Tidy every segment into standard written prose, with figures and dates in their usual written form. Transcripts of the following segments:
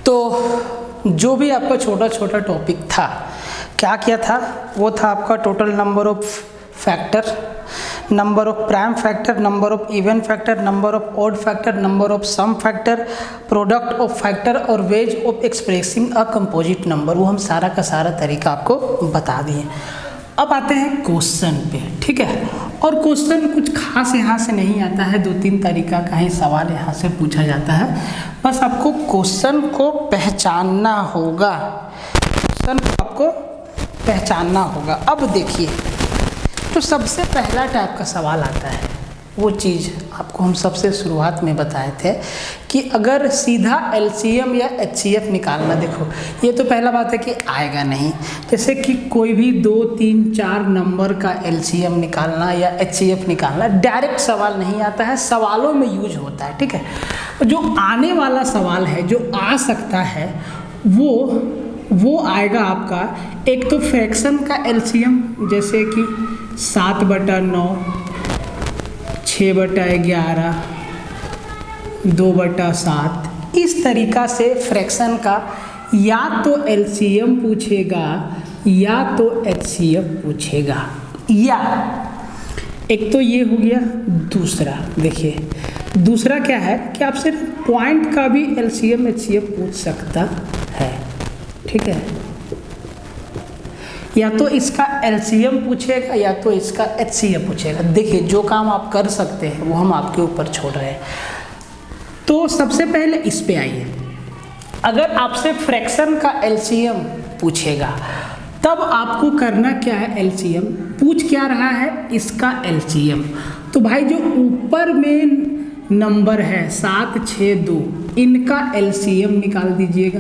तो जो भी आपका छोटा छोटा टॉपिक था, क्या किया था, वो था आपका total number of factor, number of prime factor, number of even factor, number of odd factor, number of sum factor, product of factor और ways of expressing a composite number. वो हम सारा का सारा तरीका आपको बता दिए। अब आते हैं क्वेश्चन पे, ठीक है। और क्वेश्चन कुछ खास यहाँ से नहीं आता है, 2-3 तरीका का ही सवाल यहाँ से पूछा जाता है। बस आपको क्वेश्चन को पहचानना होगा, क्वेश्चन को आपको पहचानना होगा। अब देखिए, तो सबसे पहला टाइप का सवाल आता है, वो चीज़ आपको हम सबसे शुरुआत में बताए थे कि अगर सीधा एलसीएम या एचसीएफ निकालना, देखो ये तो पहला बात है कि आएगा नहीं। जैसे कि कोई भी 2, 3, 4 नंबर का एलसीएम निकालना या एचसीएफ निकालना डायरेक्ट सवाल नहीं आता है, सवालों में यूज होता है, ठीक है। जो आने वाला सवाल है, जो आ सकता है, वो आएगा आपका, एक तो फ्रैक्शन का एलसीएम, जैसे कि 7/9, 6/11, 2/7, इस तरीका से फ्रैक्शन का या तो एलसीएम पूछेगा या तो एचसीएफ पूछेगा। या एक तो ये हो गया। दूसरा देखिए, दूसरा क्या है कि आपसे पॉइंट का भी एलसीएम एचसीएफ पूछ सकता है, ठीक है। या तो इसका एलसीएम पूछेगा या तो इसका एचसीएफ पूछेगा। देखिए, जो काम आप कर सकते हैं वो हम आपके ऊपर छोड़ रहे हैं। तो सबसे पहले इस पे आइए। अगर आपसे फ्रैक्शन का एलसीएम पूछेगा तब आपको करना क्या है, एलसीएम पूछ क्या रहा है, इसका एलसीएम। तो भाई जो ऊपर में नंबर है 7, 6, 2, इनका एलसीएम निकाल दीजिएगा,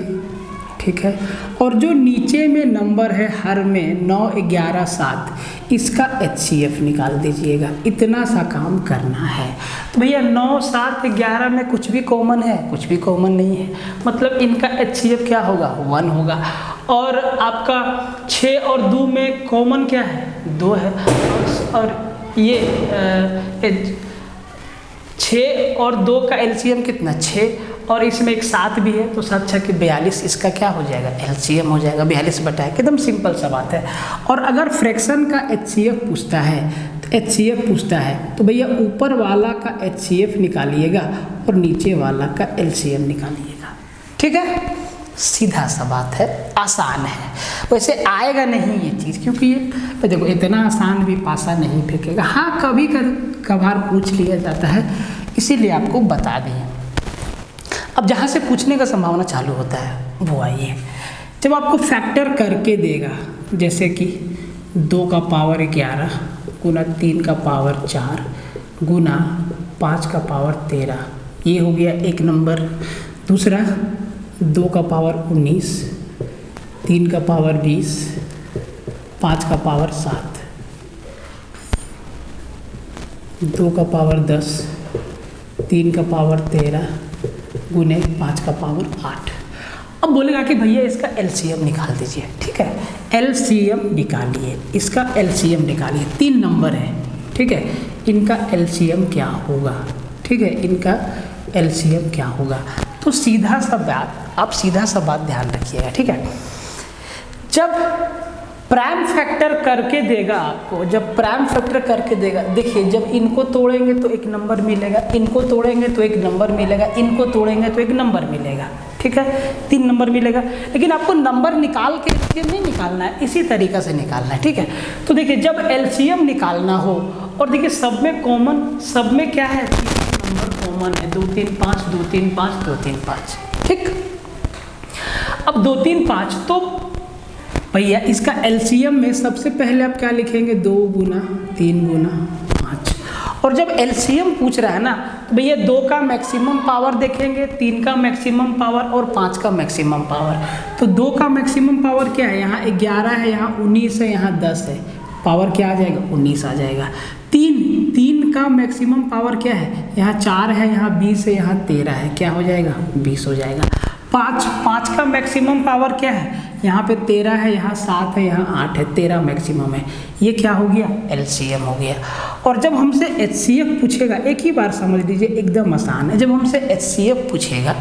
ठीक है। और जो नीचे में नंबर है हर में 9, 11, 7, इसका एचसीएफ निकाल दीजिएगा। इतना सा काम करना है। तो भैया 9, 7, 11 में कुछ भी कॉमन है, कुछ भी कॉमन नहीं है, मतलब इनका एचसीएफ क्या होगा, 1 होगा। और आपका 6 और 2 में कॉमन क्या है, 2 है। और ये 6 और 2 का एलसीएम कितना, 6, और इसमें एक 7 भी है, तो 7 6 42, इसका क्या हो जाएगा, एलसीएम हो जाएगा 42/1। एकदम सिंपल सा बात है। और अगर फ्रैक्शन का एचसीएफ पूछता है, तो एचसीएफ पूछता है तो भैया ऊपर वाला का एचसीएफ निकालिएगा और नीचे वाला का एलसीएम निकालिएगा, ठीक है। सीधा सा बात है, आसान है। वैसे आएगा नहीं ये चीज़, क्योंकि ये देखो इतना आसान भी पासा नहीं फेंकेगा। हाँ, कभी कभार पूछ लिया जाता है, इसीलिए आपको बता दें। अब जहाँ से पूछने का संभावना चालू होता है वो आइए, जब आपको फैक्टर करके देगा, जैसे कि 2 का पावर 11 गुना 3 का पावर 4 गुना 5 का पावर 13, ये हो गया एक नंबर। दूसरा 2 का पावर 19, 3 का पावर 20, 5 का पावर 7, 2 का पावर 10, 3 का पावर 13 गुने 5 का पावर 8। अब बोलेगा कि भैया इसका एलसीएम निकाल दीजिए, ठीक है। एलसीएम निकालिए, इसका एलसीएम निकालिए। 3 नंबर है, ठीक है, इनका एलसीएम क्या होगा, ठीक है, इनका एलसीएम क्या होगा। तो सीधा सा बात, आप सीधा सा बात ध्यान रखिएगा, ठीक है। जब प्राइम फैक्टर करके देगा आपको, जब प्राइम फैक्टर करके देगा, देखिए जब इनको तोड़ेंगे तो एक नंबर मिलेगा, इनको तोड़ेंगे तो एक नंबर मिलेगा, इनको तोड़ेंगे तो एक नंबर मिलेगा, ठीक है, 3 नंबर मिलेगा। लेकिन आपको नंबर निकाल के एलसीएम नहीं निकालना है, इसी तरीक़ा से निकालना है, ठीक है। तो देखिए जब एलसीएम निकालना हो, और देखिए सब में कॉमन, सब में क्या है, नंबर कॉमन है, 2 3 5 2 3 5 2 3 5, ठीक। अब 2 3 5, तो भैया इसका एलसीएम में सबसे पहले आप क्या लिखेंगे, 2 गुना 3 गुना 5। और जब एलसीएम पूछ रहा है ना, तो भैया 2 का मैक्सिमम पावर देखेंगे, 3 का मैक्सिमम पावर और 5 का मैक्सिमम पावर। तो 2 का मैक्सिमम पावर क्या है, यहाँ 11 है, यहाँ 19 है, यहाँ 10 है, पावर क्या आ जाएगा, 19 आ जाएगा। 3 का मैक्सिमम पावर क्या है, यहाँ 4 है, यहाँ 20 है, यहाँ 13 है, क्या हो जाएगा, 20 हो जाएगा। 5 का मैक्सिमम पावर क्या है, यहाँ पे 13 है, यहाँ 7 है, यहाँ 8 है, 13 मैक्सिमम है। ये क्या हो गया, एलसीएम हो गया। और जब हमसे एचसीएफ पूछेगा, एक ही बार समझ लीजिए, एकदम आसान है। जब हमसे एचसीएफ पूछेगा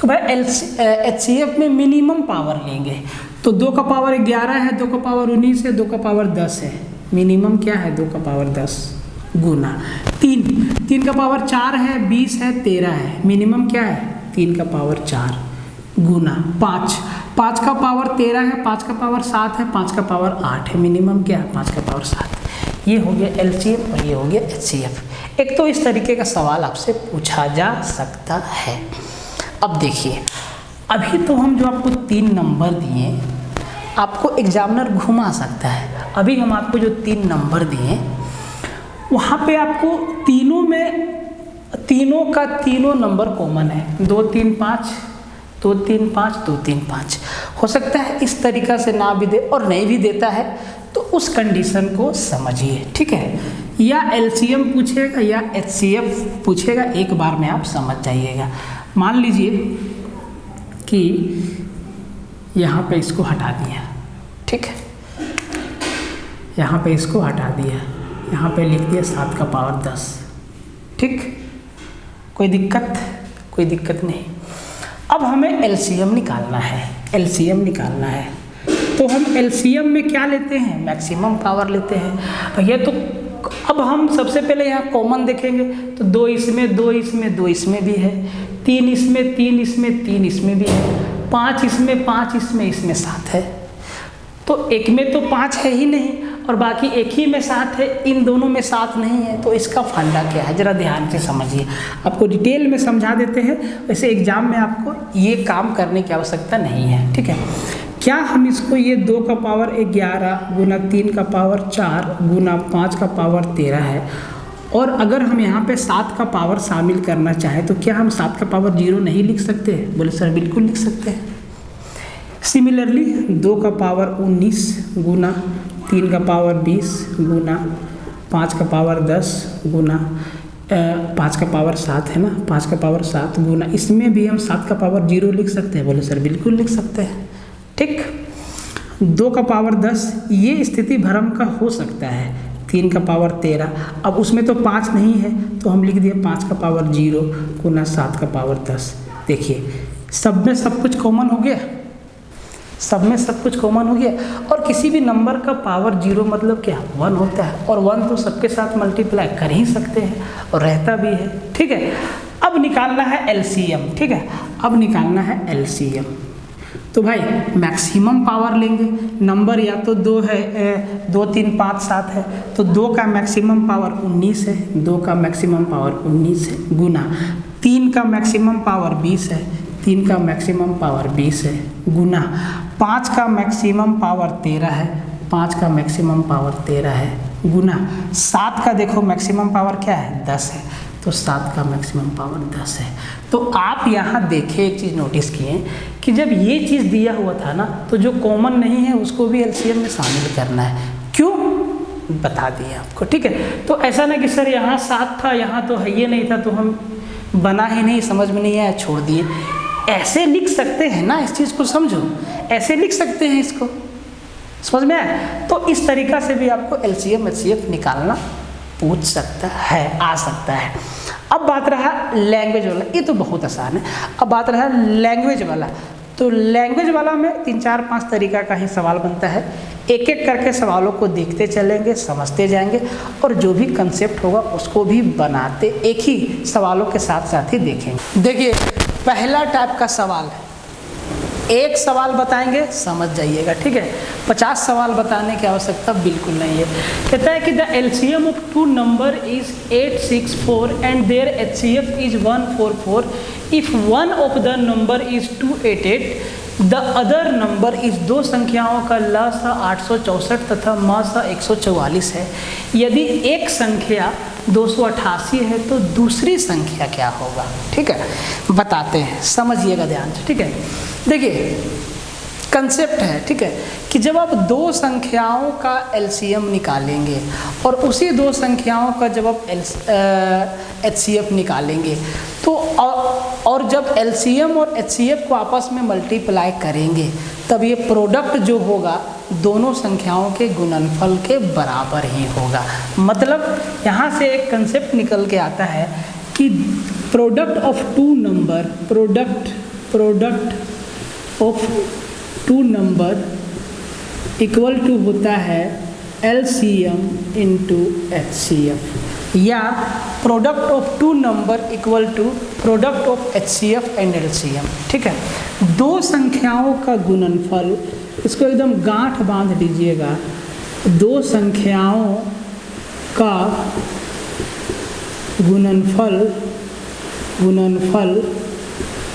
तो भाई HCF में मिनिमम पावर लेंगे, तो 2 का पावर 11 है, 2 का पावर 19 है, 2 का पावर 10 है, मिनिमम क्या है 2 का पावर 10 गुना 3 का पावर 4 है, 20 है, 13 है, मिनिमम क्या है 3 का पावर 4 गुना 5 का पावर 13 है, 5 का पावर 7 है, 5 का पावर 8 है, मिनिमम क्या है 5 का पावर 7। ये हो गया LCM और ये हो गया HCF। एक तो इस तरीके का सवाल आपसे पूछा जा सकता है। अब देखिए, अभी तो हम जो आपको 3 नंबर दिए, आपको एग्जामिनर घुमा सकता है। अभी हम आपको जो 3 नंबर दिए, वहाँ पे आपको तीनों का तीनों नंबर कॉमन है, 2 3 5 2 3 5 2 3 5। हो सकता है इस तरीक़ा से ना भी दे, और नहीं भी देता है तो उस कंडीशन को समझिए, ठीक है। या LCM पूछेगा या HCF पूछेगा, एक बार में आप समझ जाइएगा। मान लीजिए कि यहाँ पे इसको हटा दिया, ठीक है, यहाँ पे इसको हटा दिया, यहाँ पे लिख दिया 7 का पावर 10, ठीक, कोई दिक्कत नहीं। अब हमें LCM निकालना है, LCM निकालना है, तो हम LCM में क्या लेते हैं, मैक्सिमम पावर लेते हैं भैया। तो अब हम सबसे पहले यहाँ कॉमन देखेंगे, तो 2 इसमें 2 इसमें 2 इसमें भी है, 3 इसमें 3 इसमें 3 इसमें भी है, 5 इसमें 5 इसमें 7 है। तो एक में तो 5 है ही नहीं और बाकी एक ही में 7 है, इन दोनों में 7 नहीं है। तो इसका फंडा क्या है, ज़रा ध्यान से समझिए। आपको डिटेल में समझा देते हैं, वैसे एग्जाम में आपको ये काम करने की आवश्यकता नहीं है, ठीक है। क्या हम इसको ये 2 का पावर 11 गुना 3 का पावर 4 गुना 5 का पावर 13 है, और अगर हम यहाँ पे 7 का पावर शामिल करना चाहें तो क्या हम 7 का पावर 0 नहीं लिख सकते? बोले सर बिल्कुल लिख सकते हैं। सिमिलरली 2 का पावर 19 गुना 3 का पावर 20 गुना 5 का पावर 10 गुना 5 का पावर 7 है ना, 5 का पावर 7 गुना, इसमें भी हम 7 का पावर 0 लिख सकते हैं। बोले सर बिल्कुल लिख सकते हैं, ठीक। 2 का पावर 10, ये स्थिति भ्रम का हो सकता है। 3 का पावर 13, अब उसमें तो 5 नहीं है तो हम लिख दिए 5 का पावर 0 गुना 7 का पावर 10। देखिए सब में सब कुछ कॉमन हो गया, सब में सब कुछ कॉमन हो गया। और किसी भी नंबर का पावर 0 मतलब क्या 1 होता है, और 1 तो सबके साथ मल्टीप्लाई कर ही सकते हैं और रहता भी है, ठीक है। अब निकालना है LCM, ठीक है, अब निकालना है LCM। तो भाई मैक्सिमम पावर लेंगे, नंबर या तो 2 है, 2 3 5 7 है, तो 2 का मैक्सिमम पावर 19 है, 2 का मैक्सिमम पावर 19 है गुना 3 का मैक्सिमम पावर 20 है, 3 का मैक्सिमम पावर 20 है गुना 5 का मैक्सिमम पावर 13 है, 5 का मैक्सिमम पावर 13 है गुना 7 का देखो मैक्सिमम पावर क्या है 10 है, तो 7 का मैक्सिमम पावर 10 है। तो आप यहाँ देखें, एक चीज़ नोटिस किए कि जब ये चीज़ दिया हुआ था ना, तो जो कॉमन नहीं है उसको भी LCM में शामिल करना है। क्यों बता दिए आपको, ठीक है। तो ऐसा ना कि सर यहाँ 7 था यहाँ तो है ये नहीं था तो हम बना ही नहीं, समझ में नहीं आया छोड़ दिए, ऐसे लिख सकते हैं ना, इस चीज़ को समझो, ऐसे लिख सकते हैं, इसको समझ में आया। तो इस तरीक़ा से भी आपको LCM HCF निकालना पूछ सकता है, आ सकता है। अब बात रहा लैंग्वेज वाला, ये तो बहुत आसान है। अब बात रहा लैंग्वेज वाला, तो लैंग्वेज वाला में 3 4 5 तरीका का ही सवाल बनता है। एक एक करके सवालों को देखते चलेंगे, समझते जाएंगे, और जो भी कंसेप्ट होगा उसको भी बनाते एक ही सवालों के साथ साथ ही देखेंगे। देखिए पहला टाइप का सवाल है, एक सवाल बताएंगे समझ जाइएगा, ठीक है। 50 सवाल बताने की आवश्यकता बिल्कुल नहीं है। कहता है कि the LCM of 2 number is 864 and their HCF is 144 if one of the number is 288 the other number is, 2 संख्याओं का लसा 864 तथा मसा 144 है। यदि एक संख्या 288 है तो दूसरी संख्या क्या होगा, ठीक है, बताते हैं, समझिएगा ध्यान से, ठीक है। देखिए कंसेप्ट है, ठीक है, कि जब आप 2 संख्याओं का LCM निकालेंगे और उसी 2 संख्याओं का जब आप HCF निकालेंगे तो और जब LCM और HCF को आपस में मल्टीप्लाई करेंगे तब ये प्रोडक्ट जो होगा दोनों संख्याओं के गुणनफल के बराबर ही होगा। मतलब यहाँ से एक कंसेप्ट निकल के आता है कि product of 2 number, product product of two number equal to होता है LCM इंटू HCF, या product of two number equal to product of HCF and LCM। ठीक है, दो संख्याओं का गुणनफल, इसको एकदम गांठ बांध दीजिएगा, दो संख्याओं का गुणनफल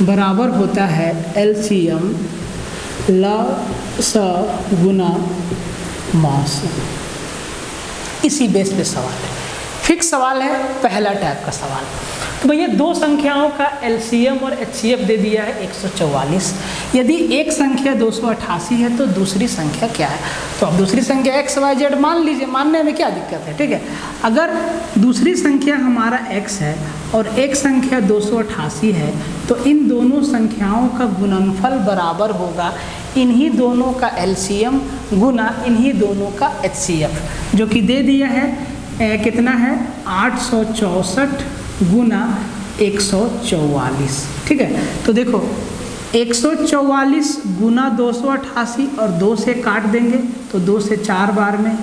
बराबर होता है LCM लस गुना मास। इसी बेस पे सवाल है, फिक्स सवाल है, पहला टाइप का सवाल। तो भैया दो संख्याओं का LCM और HCF दे दिया है 144। यदि एक संख्या 288 है तो दूसरी संख्या क्या है? तो अब दूसरी संख्या XYZ मान लीजिए, मानने में क्या दिक्कत है? ठीक है, अगर दूसरी संख्या हमारा x है और एक संख्या 288 है तो इन दोनों संख्याओं का गुणनफल बराबर होगा इन्हीं दोनों का LCM गुना इन्हीं दोनों का HCF, जो कि दे दिया है कितना है 864 गुना 144। ठीक है, तो देखो 144 गुना 288 और 2 से काट देंगे तो 2 से 4 बार में,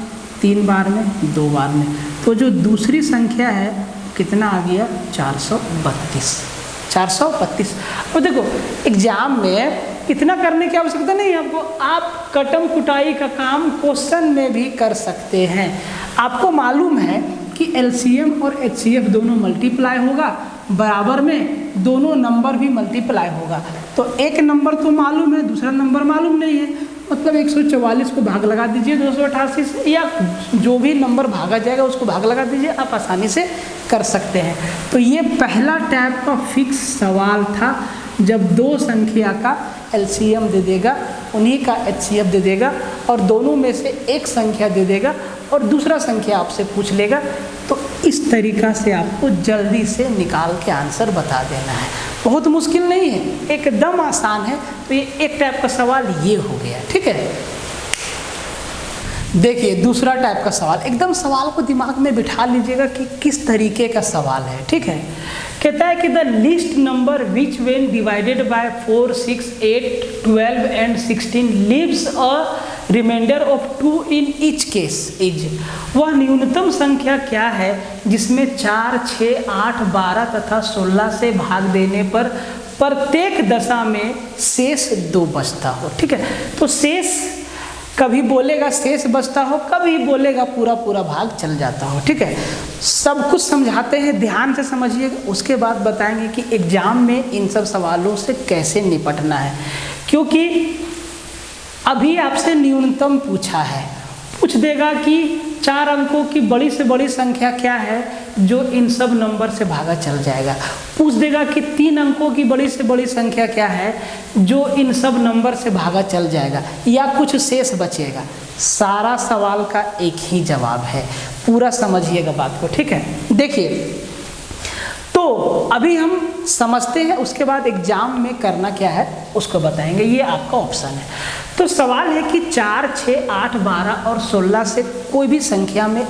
3 बार में, 2 बार में, तो जो दूसरी संख्या है कितना आ गया 432। 432। अब देखो एग्जाम में इतना करने की आवश्यकता नहीं है आपको, आप कटम कुटाई का काम क्वेश्चन में भी कर सकते हैं। आपको मालूम है कि LCM और HCF दोनों मल्टीप्लाई होगा, बराबर में दोनों नंबर भी मल्टीप्लाई होगा। तो एक नंबर तो मालूम है, दूसरा नंबर मालूम नहीं है, मतलब 144 को भाग लगा दीजिए 288 से, या जो भी नंबर भागा जाएगा उसको भाग लगा दीजिए, आप आसानी से कर सकते हैं। तो ये पहला टाइप का फिक्स सवाल था, जब दो संख्या का LCM दे देगा, उन्हीं का HCF दे देगा और दोनों में से एक संख्या दे देगा और दूसरा संख्या आपसे पूछ लेगा। तो इस तरीक़ा से आपको जल्दी से निकाल के आंसर बता देना है, बहुत मुश्किल नहीं है, एकदम आसान है। तो ये एक टाइप का सवाल ये हो गया। ठीक है, देखिए दूसरा टाइप का सवाल, एकदम सवाल को दिमाग में बिठा लीजिएगा कि किस तरीके का सवाल है। ठीक है, कहता है कि the least number which when divided by 4, 6, 8, 12 and 16 leaves a remainder of 2 in each case is, वह न्यूनतम संख्या क्या है जिसमें 4, 6, 8, 12 तथा 16 से भाग देने पर प्रत्येक दशा में शेष 2 बचता हो। ठीक है, तो शेष कभी बोलेगा शेष बचता हो, कभी बोलेगा पूरा पूरा भाग चल जाता हो। ठीक है, सब कुछ समझाते हैं, ध्यान से समझिएगा, उसके बाद बताएंगे कि एग्जाम में इन सब सवालों से कैसे निपटना है। क्योंकि अभी आपसे न्यूनतम पूछा है, पूछ देगा कि 4 अंकों की बड़ी से बड़ी संख्या क्या है जो इन सब नंबर से भागा चल जाएगा, पूछ देगा कि 3 अंकों की बड़ी से बड़ी संख्या क्या है जो इन सब नंबर से भागा चल जाएगा, या कुछ शेष बचेगा। सारा सवाल का एक ही जवाब है, पूरा समझिएगा बात को। ठीक है, देखिए तो अभी हम समझते हैं, उसके बाद एग्जाम में करना क्या है उसको बताएंगे, ये आपका ऑप्शन है। तो सवाल है कि 4, 6, 8, 12 और 16 से कोई भी संख्या में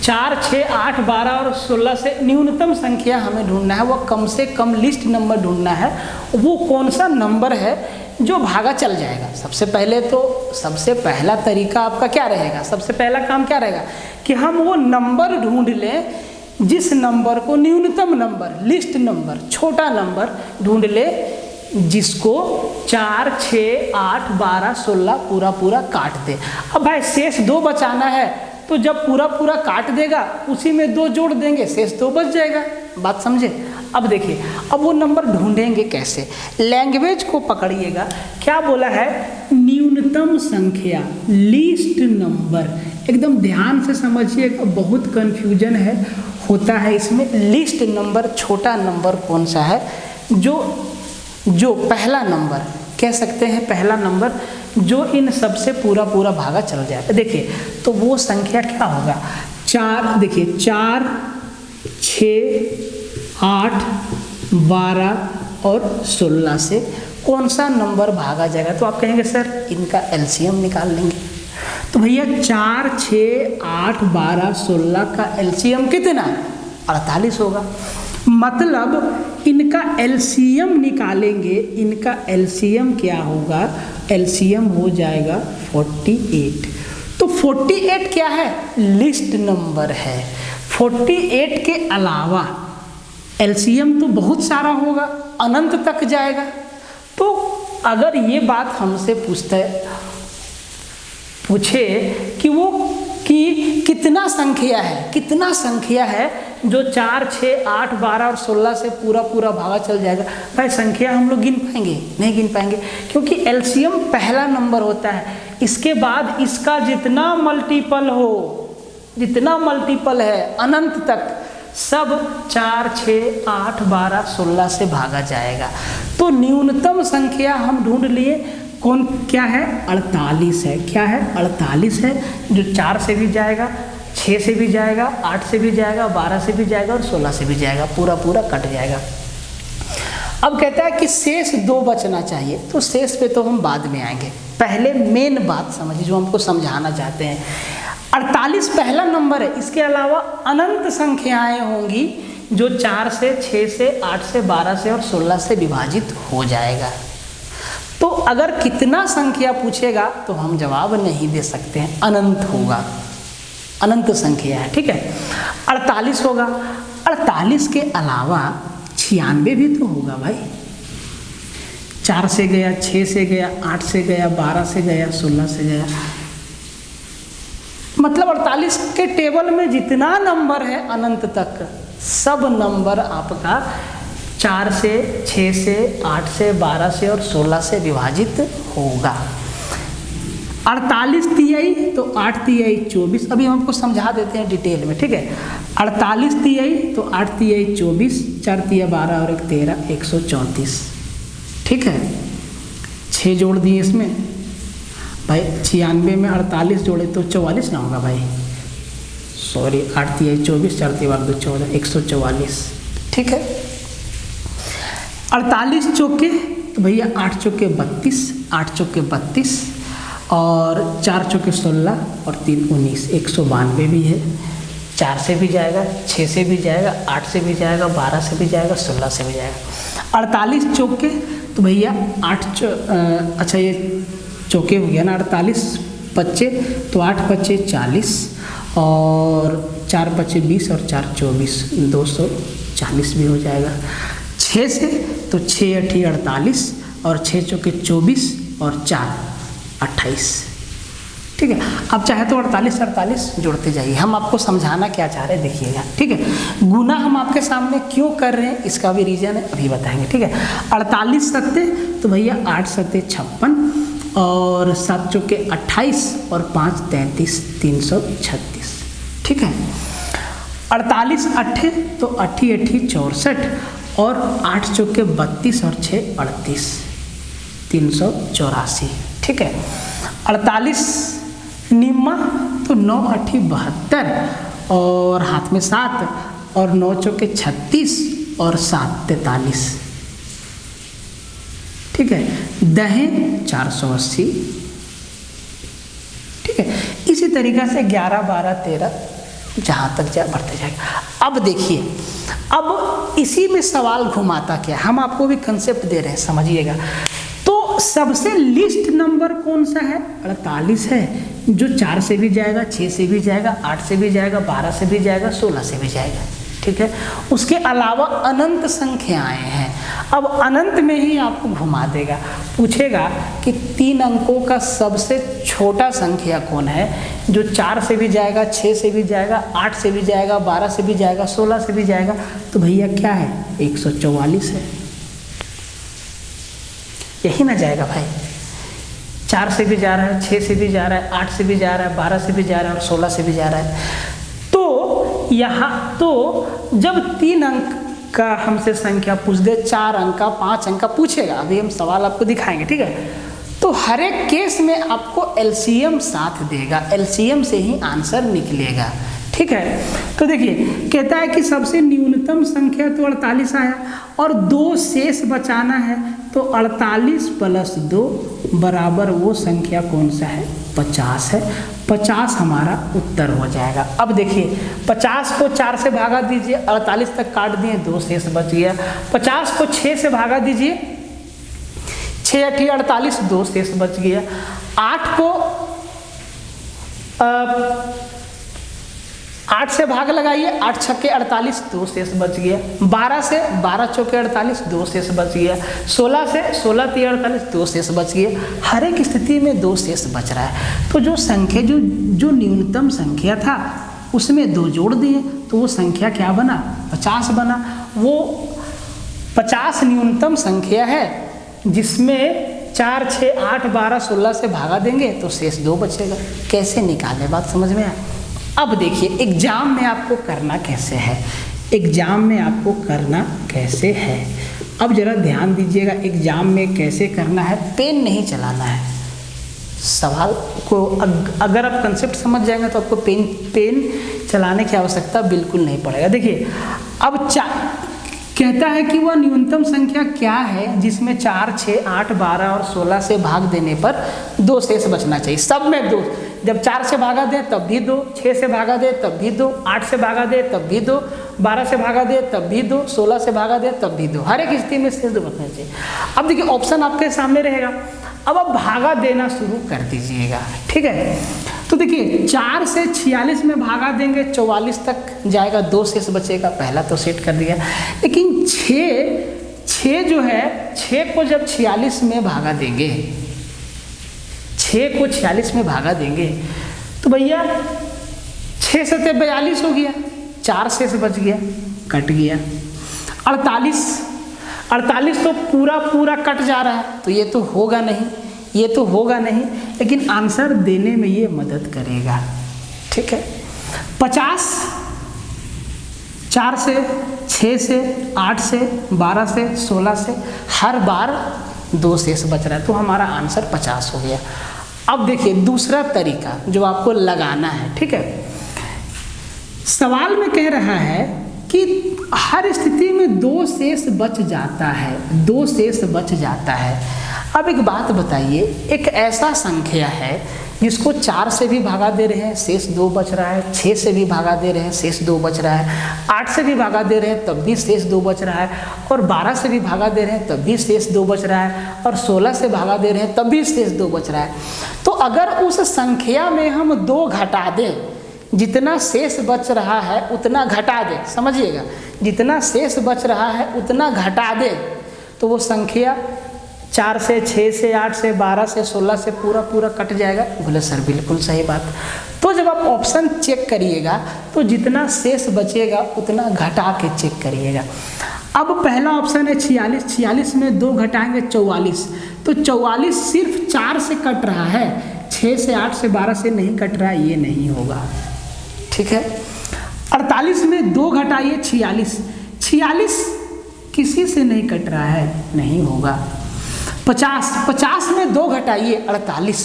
4, 6, 8, 12 और 16 से न्यूनतम संख्या हमें ढूंढना है, वो कम से कम लिस्ट नंबर ढूंढना है, वो कौन सा नंबर है जो भागा चल जाएगा। सबसे पहले तो सबसे पहला तरीका आपका क्या रहेगा, सबसे पहला काम क्या रहेगा कि हम वो नंबर ढूंढ लें जिस नंबर को, न्यूनतम नंबर, लिस्ट नंबर, छोटा नंबर ढूंढ ले जिसको 4, 6, 8, 12, 16 पूरा पूरा काट दे। अब भाई शेष 2 बचाना है तो जब पूरा पूरा काट देगा उसी में 2 जोड़ देंगे, शेष 2 बच जाएगा। बात समझे? अब देखिए, अब वो नंबर ढूंढेंगे कैसे, लैंग्वेज को पकड़िएगा। क्या बोला है, न्यूनतम संख्या, लीस्ट नंबर, एकदम ध्यान से समझिएगा, बहुत कंफ्यूजन है होता है इसमें। लिस्ट नंबर, छोटा नंबर कौन सा है जो पहला नंबर कह सकते हैं, पहला नंबर जो इन सबसे पूरा पूरा भागा चल जाए। देखिए तो वो संख्या क्या होगा, 4, देखिए 4, 6, 8, 12 और 16 से कौन सा नंबर भागा जाएगा। तो आप कहेंगे सर इनका LCM निकाल लेंगे। तो भैया 4, 6, 8, 12, 16 का LCM कितना, 48 होगा। मतलब इनका एलसीएम निकालेंगे, इनका एलसीएम क्या होगा, एलसीएम हो जाएगा 48। तो 48 क्या है, लिस्ट नंबर है। 48 के अलावा एलसीएम तो बहुत सारा होगा, अनंत तक जाएगा। तो अगर ये बात हमसे पूछे कि वो कि कितना संख्या है, कितना संख्या है जो 4, 6, 8, 12 और 16 से पूरा भागा चल जाएगा, भाई संख्या हम लोग गिन पाएंगे? नहीं गिन पाएंगे, क्योंकि एलसीएम पहला नंबर होता है। इसके बाद इसका जितना मल्टीपल हो, जितना मल्टीपल है अनंत तक, सब 4, 6, 8, 12, 16 से भागा जाएगा। तो न्यूनतम संख्या हम ढूंढ लिए, कौन क्या है, 48 है। क्या है, 48 है, जो 4 से भी जाएगा, 6 से भी जाएगा, 8 से भी जाएगा, 12 से भी जाएगा और 16 से भी जाएगा, पूरा कट जाएगा। अब कहता है कि शेष 2 बचना चाहिए, तो शेष पे तो हम बाद में आएंगे, पहले मेन बात समझिए जो हमको समझाना चाहते हैं। 48 पहला नंबर है, इसके अलावा अनंत संख्याएं होंगी जो 4 से, 6 से, 8 से, 12 से और 16 से विभाजित हो जाएगा। तो अगर कितना संख्या पूछेगा तो हम जवाब नहीं दे सकते हैं, अनंत होगा, अनंत संख्या है, ठीक है। 48 होगा, 48 के अलावा 96 भी तो होगा भाई। 4 से गया, 6 से गया, 8 से गया, 12 से गया, 16 से गया, मतलब 48 के टेबल में जितना नंबर है अनंत तक, सब नंबर आपका 4 से, 6 से, 8 से, 12 से और 16 से विभाजित होगा। 48 तिहाई तो 8 तिहाई 24, अभी हम आपको समझा देते हैं डिटेल में, ठीक है। 48 तिहाई तो 8 तिहाई 24, 4 तिया 12 और 1 13, 134, ठीक है। 6 जोड़ दिए इसमें भाई, 96 में 48 जोड़े तो 44 ना होगा भाई, सॉरी, 8 तिहाई 24, 4 तिया 12 14, 144, ठीक है। 48 चौके तो भैया 8 चौके 32, 8 चौके 32 और 4 चौके 16 और 3 19, 192 भी है। 4 से भी जाएगा, 6 से भी जाएगा, 8 से भी जाएगा, 12 से भी जाएगा, 16 से भी जाएगा। 48 चौके तो भैया 8 अच्छा ये चौके हो गया ना, 48 बच्चे तो 8 बच्चे 40 और 4 बच्चे 20 और 4 24, 240 भी हो जाएगा। 6 से तो 6 8 48 और 6 चौके 24 और 4 28, ठीक है। अब चाहे तो 48 जोड़ते जाइए, हम आपको समझाना क्या चाह रहे हैं देखिएगा, ठीक है। गुना हम आपके सामने क्यों कर रहे हैं इसका भी रीजन है, अभी बताएंगे, ठीक है। 48 सत्ते तो भैया 8 सत्ते 56 और 7 चौके 28 और 5 33, 336, ठीक है। 48 अट्ठे तो 8 8 64 और 8 चौके 32 और 6 38, 384, ठीक है। 48 निम्मा तो 9 8 72 और हाथ में 7 और 9 चौके 36 और 7 43, ठीक है। दहें 480, ठीक है। इसी तरीक़ा से 11 12 13 जहाँ तक जाए बढ़ते जाएगा। अब देखिए, अब इसी में सवाल घुमाता क्या, हम आपको भी कंसेप्ट दे रहे हैं, समझिएगा। तो सबसे लिस्ट नंबर कौन सा है, 48 है, जो 4 से भी जाएगा, 6 से भी जाएगा, 8 से भी जाएगा, 12 से भी जाएगा, 16 से भी जाएगा, ठीक है। उसके अलावा अनंत संख्याएं हैं। अब अनंत में ही आपको घुमा देगा, पूछेगा कि 3 अंकों का सबसे छोटा संख्या कौन है, जो 4 से भी जाएगा, 6 से भी जाएगा, 8 से भी जाएगा, 12 से भी जाएगा, 16 से भी जाएगा, तो भैया क्या है, 144 है। यही ना जाएगा भाई, 4 से भी जा रहा है, 6 से भी जा रहा है, 8 से भी जा रहा है, 12 से भी जा रहा है और 16 से भी जा रहा है। तो यहाँ तो जब 3 अंक का हमसे संख्या पूछ दे, 4 अंक का, 5 अंक का पूछेगा, अभी हम सवाल आपको दिखाएंगे, ठीक है। तो हर एक केस में आपको एलसीएम साथ देगा, एलसीएम से ही आंसर निकलेगा, ठीक है। तो देखिए, कहता है कि सबसे न्यूनतम संख्या तो 48 आया और 2 शेष बचाना है, तो 48 + 2 बराबर वो संख्या कौन सा है, 50 है। 50 हमारा उत्तर हो जाएगा। अब देखिए 50 को 4 से भागा दीजिए, 48 तक काट दिए, 2 शेष बच गया। 50 को 6 से भागा दीजिए, 6 8 48, 2 शेष बच गया। 8 को 8 से भाग लगाइए, 8 छक्के 48, 2 शेष बच गया। 12 से 12 चौके 48, 2 शेष बच गया। 16 से 16 3 48, 2 शेष बच गया। हर एक स्थिति में 2 शेष बच रहा है। तो जो संख्या जो न्यूनतम संख्या था उसमें 2 जोड़ दिए तो वो संख्या क्या बना? 50 बना। वो 50 न्यूनतम संख्या है जिसमें 4 6 8 12 16 से भागा देंगे तो शेष 2 बचेगा। कैसे निकालें, बात समझ में आया? अब देखिए एग्जाम में आपको करना कैसे है, एग्जाम में आपको करना कैसे है, अब जरा ध्यान दीजिएगा एग्जाम में कैसे करना है। पेन नहीं चलाना है, सवाल को अगर आप कंसेप्ट समझ जाएंगे तो आपको पेन चलाने की आवश्यकता बिल्कुल नहीं पड़ेगा। देखिए अब कहता है कि वह न्यूनतम संख्या क्या है जिसमें 4 6 8 12 और 16 से भाग देने पर 2 शेष बचना चाहिए। सब में 2, जब 4 से भागा दे तब भी 2, 6 से भागा दे तब भी 2, 8 से भागा दे तब भी 2, 12 से भागा दे तब भी 2, 16 से भागा दे तब भी 2, हर एक स्थिति में शेष 2 बचना चाहिए। अब देखिए ऑप्शन आपके सामने रहेगा, अब आप भागा देना शुरू कर दीजिएगा, ठीक है। तो देखिए 4 से 46 में भागा देंगे 44 तक जाएगा, 2 शेष बचेगा, पहला तो सेट कर दिया। लेकिन 6 जो है 6 को जब 46 में भागा देंगे, 6 को 46 में भागा देंगे तो भैया 6 से 42 हो गया, 4 शेष बच गया, कट गया। 48 तो पूरा कट जा रहा है, तो ये तो होगा नहीं, ये तो होगा नहीं, लेकिन आंसर देने में ये मदद करेगा, ठीक है। 50 4 से 6 से 8 से 12 से 16 से हर बार 2 शेष बच रहा है, तो हमारा आंसर 50 हो गया। अब देखिए दूसरा तरीका जो आपको लगाना है, ठीक है। सवाल में कह रहा है कि हर स्थिति में 2 शेष बच जाता है, 2 शेष बच जाता है। अब एक बात बताइए, एक ऐसा संख्या है जिसको 4 से भी भागा दे रहे हैं, शेष 2 बच रहा है, 6 से भी भागा दे रहे हैं, शेष 2 बच रहा है, 8 से भी भागा दे रहे हैं तब भी शेष 2 बच रहा है, और 12 से भी भागा दे रहे हैं तब भी शेष 2 बच रहा है, और 16 से भागा दे रहे हैं तब भी शेष 2 बच रहा है। तो अगर उस संख्या में हम 2 घटा दें, जितना शेष बच रहा है उतना घटा दें, समझिएगा, जितना शेष बच रहा है उतना घटा दें, तो वो संख्या 4 से 6 से 8 से 12 से 16 से पूरा कट जाएगा। बोले सर बिल्कुल सही बात। तो जब आप ऑप्शन चेक करिएगा तो जितना शेष बचेगा उतना घटा के चेक करिएगा। अब पहला ऑप्शन है 46, 46 में 2 घटाएंगे 44, तो 44 सिर्फ 4 से कट रहा है, 6 से 8 से 12 से नहीं कट रहा है, ये नहीं होगा, ठीक है। 48 में 2 घटाइए 46, 46 किसी से नहीं कट रहा है, नहीं होगा। 50 में 2 घटाइए 48,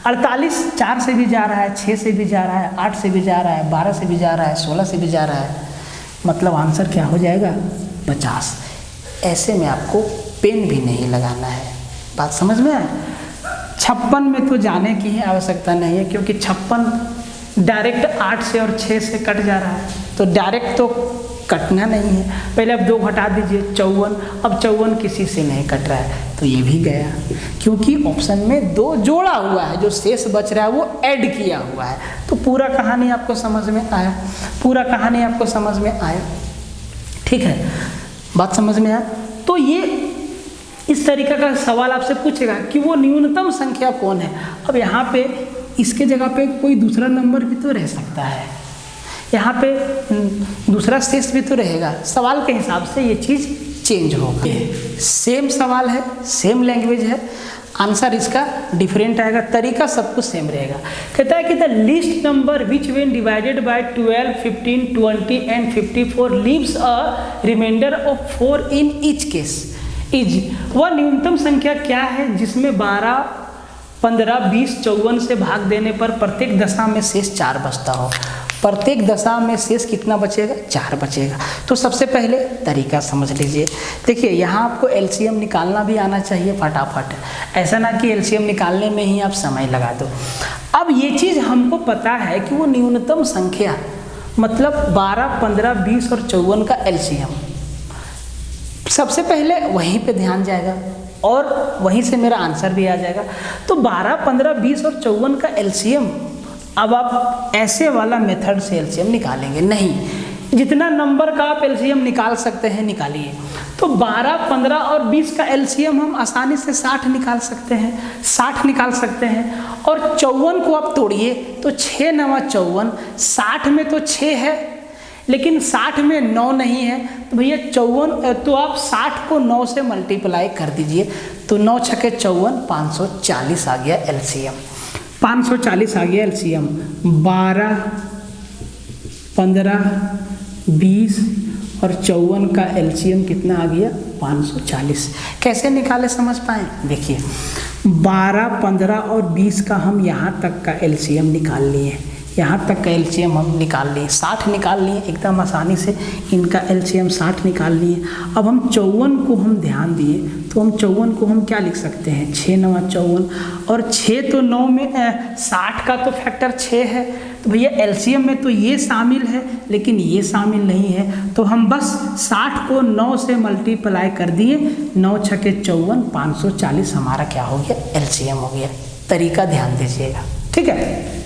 48 4 से भी जा रहा है, 6 से भी जा रहा है, 8 से भी जा रहा है, 12 से भी जा रहा है, 16 से भी जा रहा है, मतलब आंसर क्या हो जाएगा? 50। ऐसे में आपको पेन भी नहीं लगाना है, बात समझ में आए। 56 में तो जाने की ही आवश्यकता नहीं है, क्योंकि 56 डायरेक्ट 8 से और 6 से कट जा रहा है, तो डायरेक्ट तो कटना नहीं है। पहले आप 2 घटा दीजिए 54, अब 54 किसी से नहीं कट रहा है, तो ये भी गया, क्योंकि ऑप्शन में 2 जोड़ा हुआ है, जो शेष बच रहा है वो ऐड किया हुआ है। तो पूरा कहानी आपको समझ में आया, पूरा कहानी आपको समझ में आया, ठीक है, बात समझ में आया। तो ये इस तरीके का सवाल आपसे पूछेगा कि वो न्यूनतम संख्या कौन है। अब यहाँ पे इसके जगह पे कोई दूसरा नंबर भी तो रह सकता है, यहाँ पे दूसरा शेष भी तो रहेगा, सवाल के हिसाब से ये चीज़ चेंज होगा। सेम सवाल है, सेम लैंग्वेज है, आंसर इसका डिफरेंट आएगा, तरीका सब कुछ सेम रहेगा। कहता है कि the least number which when divided by 12, 15, 20 and 54 leaves a remainder of 4 in each case is, वह न्यूनतम संख्या क्या है जिसमें 12, 15, 20, 54 से भाग देने पर प्रत्येक दशा में शेष 4 बचता हो। प्रत्येक दशा में शेष कितना बचेगा? 4 बचेगा। तो सबसे पहले तरीका समझ लीजिए। देखिए यहाँ आपको एलसीएम निकालना भी आना चाहिए फटाफट, ऐसा ना कि एलसीएम निकालने में ही आप समय लगा दो। अब ये चीज़ हमको पता है कि वो न्यूनतम संख्या मतलब 12, 15, 20 और 54 का एलसीएम, सबसे पहले वहीं पे ध्यान जाएगा और वहीं से मेरा आंसर भी आ जाएगा। तो 12, 15, 20 और 54 का एलसीएम, अब आप ऐसे वाला मेथड से एलसीएम निकालेंगे नहीं, जितना नंबर का आप एलसीएम निकाल सकते हैं निकालिए। तो 12, 15 और 20 का एलसीएम हम आसानी से 60 निकाल सकते हैं, 60 निकाल सकते हैं। और 54 को आप तोड़िए तो 6 9 54, 60 में तो 6 है लेकिन 60 में 9 नहीं है, तो भैया 54, तो आप 60 को 9 से मल्टीप्लाई कर दीजिए, तो 9 छके 54, 540 आ गया एलसीएम। 540 आ गया एलसीएम। 12, 15, 20 और 54 का एलसीएम कितना आ गया? 540। कैसे निकाले समझ पाए? देखिए 12, 15 और 20 का हम यहाँ तक का एलसीएम निकाल लिए, यहाँ तक का एलसीएम हम निकाल लिए, 60 निकाल लिए एकदम आसानी से, इनका एलसीएम 60 निकाल लिए। अब हम 54 को हम ध्यान दिए तो हम 54 को हम क्या लिख सकते हैं? 6 9 54 और 6 तो 9 में 60 का तो फैक्टर 6 है, तो भैया एलसीएम में तो ये शामिल है लेकिन ये शामिल नहीं है, तो हम बस 60 को 9 से मल्टीप्लाई कर दिए, 9 छके 54, 540 हमारा क्या हो गया? एलसीएम हो गया। तरीका ध्यान दीजिएगा, ठीक है।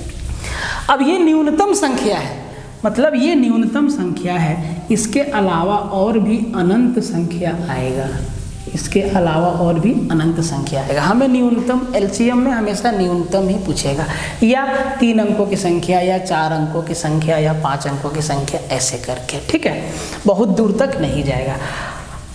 अब ये न्यूनतम संख्या है, मतलब ये न्यूनतम संख्या है, इसके अलावा और भी अनंत संख्या आएगा, इसके अलावा और भी अनंत संख्या आएगा। हमें न्यूनतम एलसीएम में हमेशा न्यूनतम ही पूछेगा, या 3 अंकों की संख्या या 4 अंकों की संख्या या 5 अंकों की संख्या, ऐसे करके, ठीक है, बहुत दूर तक नहीं जाएगा।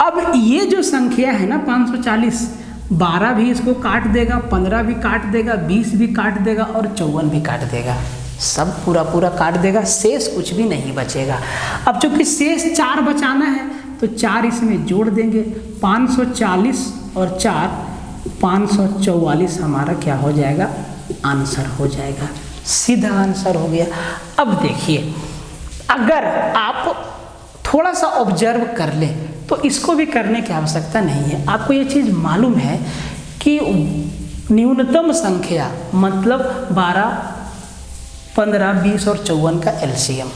अब ये जो संख्या है ना 540, 12 भी इसको काट देगा, 15 भी काट देगा, 20 भी काट देगा और 54 भी काट देगा, सब पूरा पूरा काट देगा, शेष कुछ भी नहीं बचेगा। अब चूंकि शेष 4 बचाना है तो 4 इसमें जोड़ देंगे, 540 और 4 544 हमारा क्या हो जाएगा? आंसर हो जाएगा, सीधा आंसर हो गया। अब देखिए अगर आप थोड़ा सा ऑब्जर्व कर ले तो इसको भी करने की आवश्यकता नहीं है। आपको ये चीज़ मालूम है कि न्यूनतम संख्या मतलब 12, 15, 20 और 54 का एलसीएम,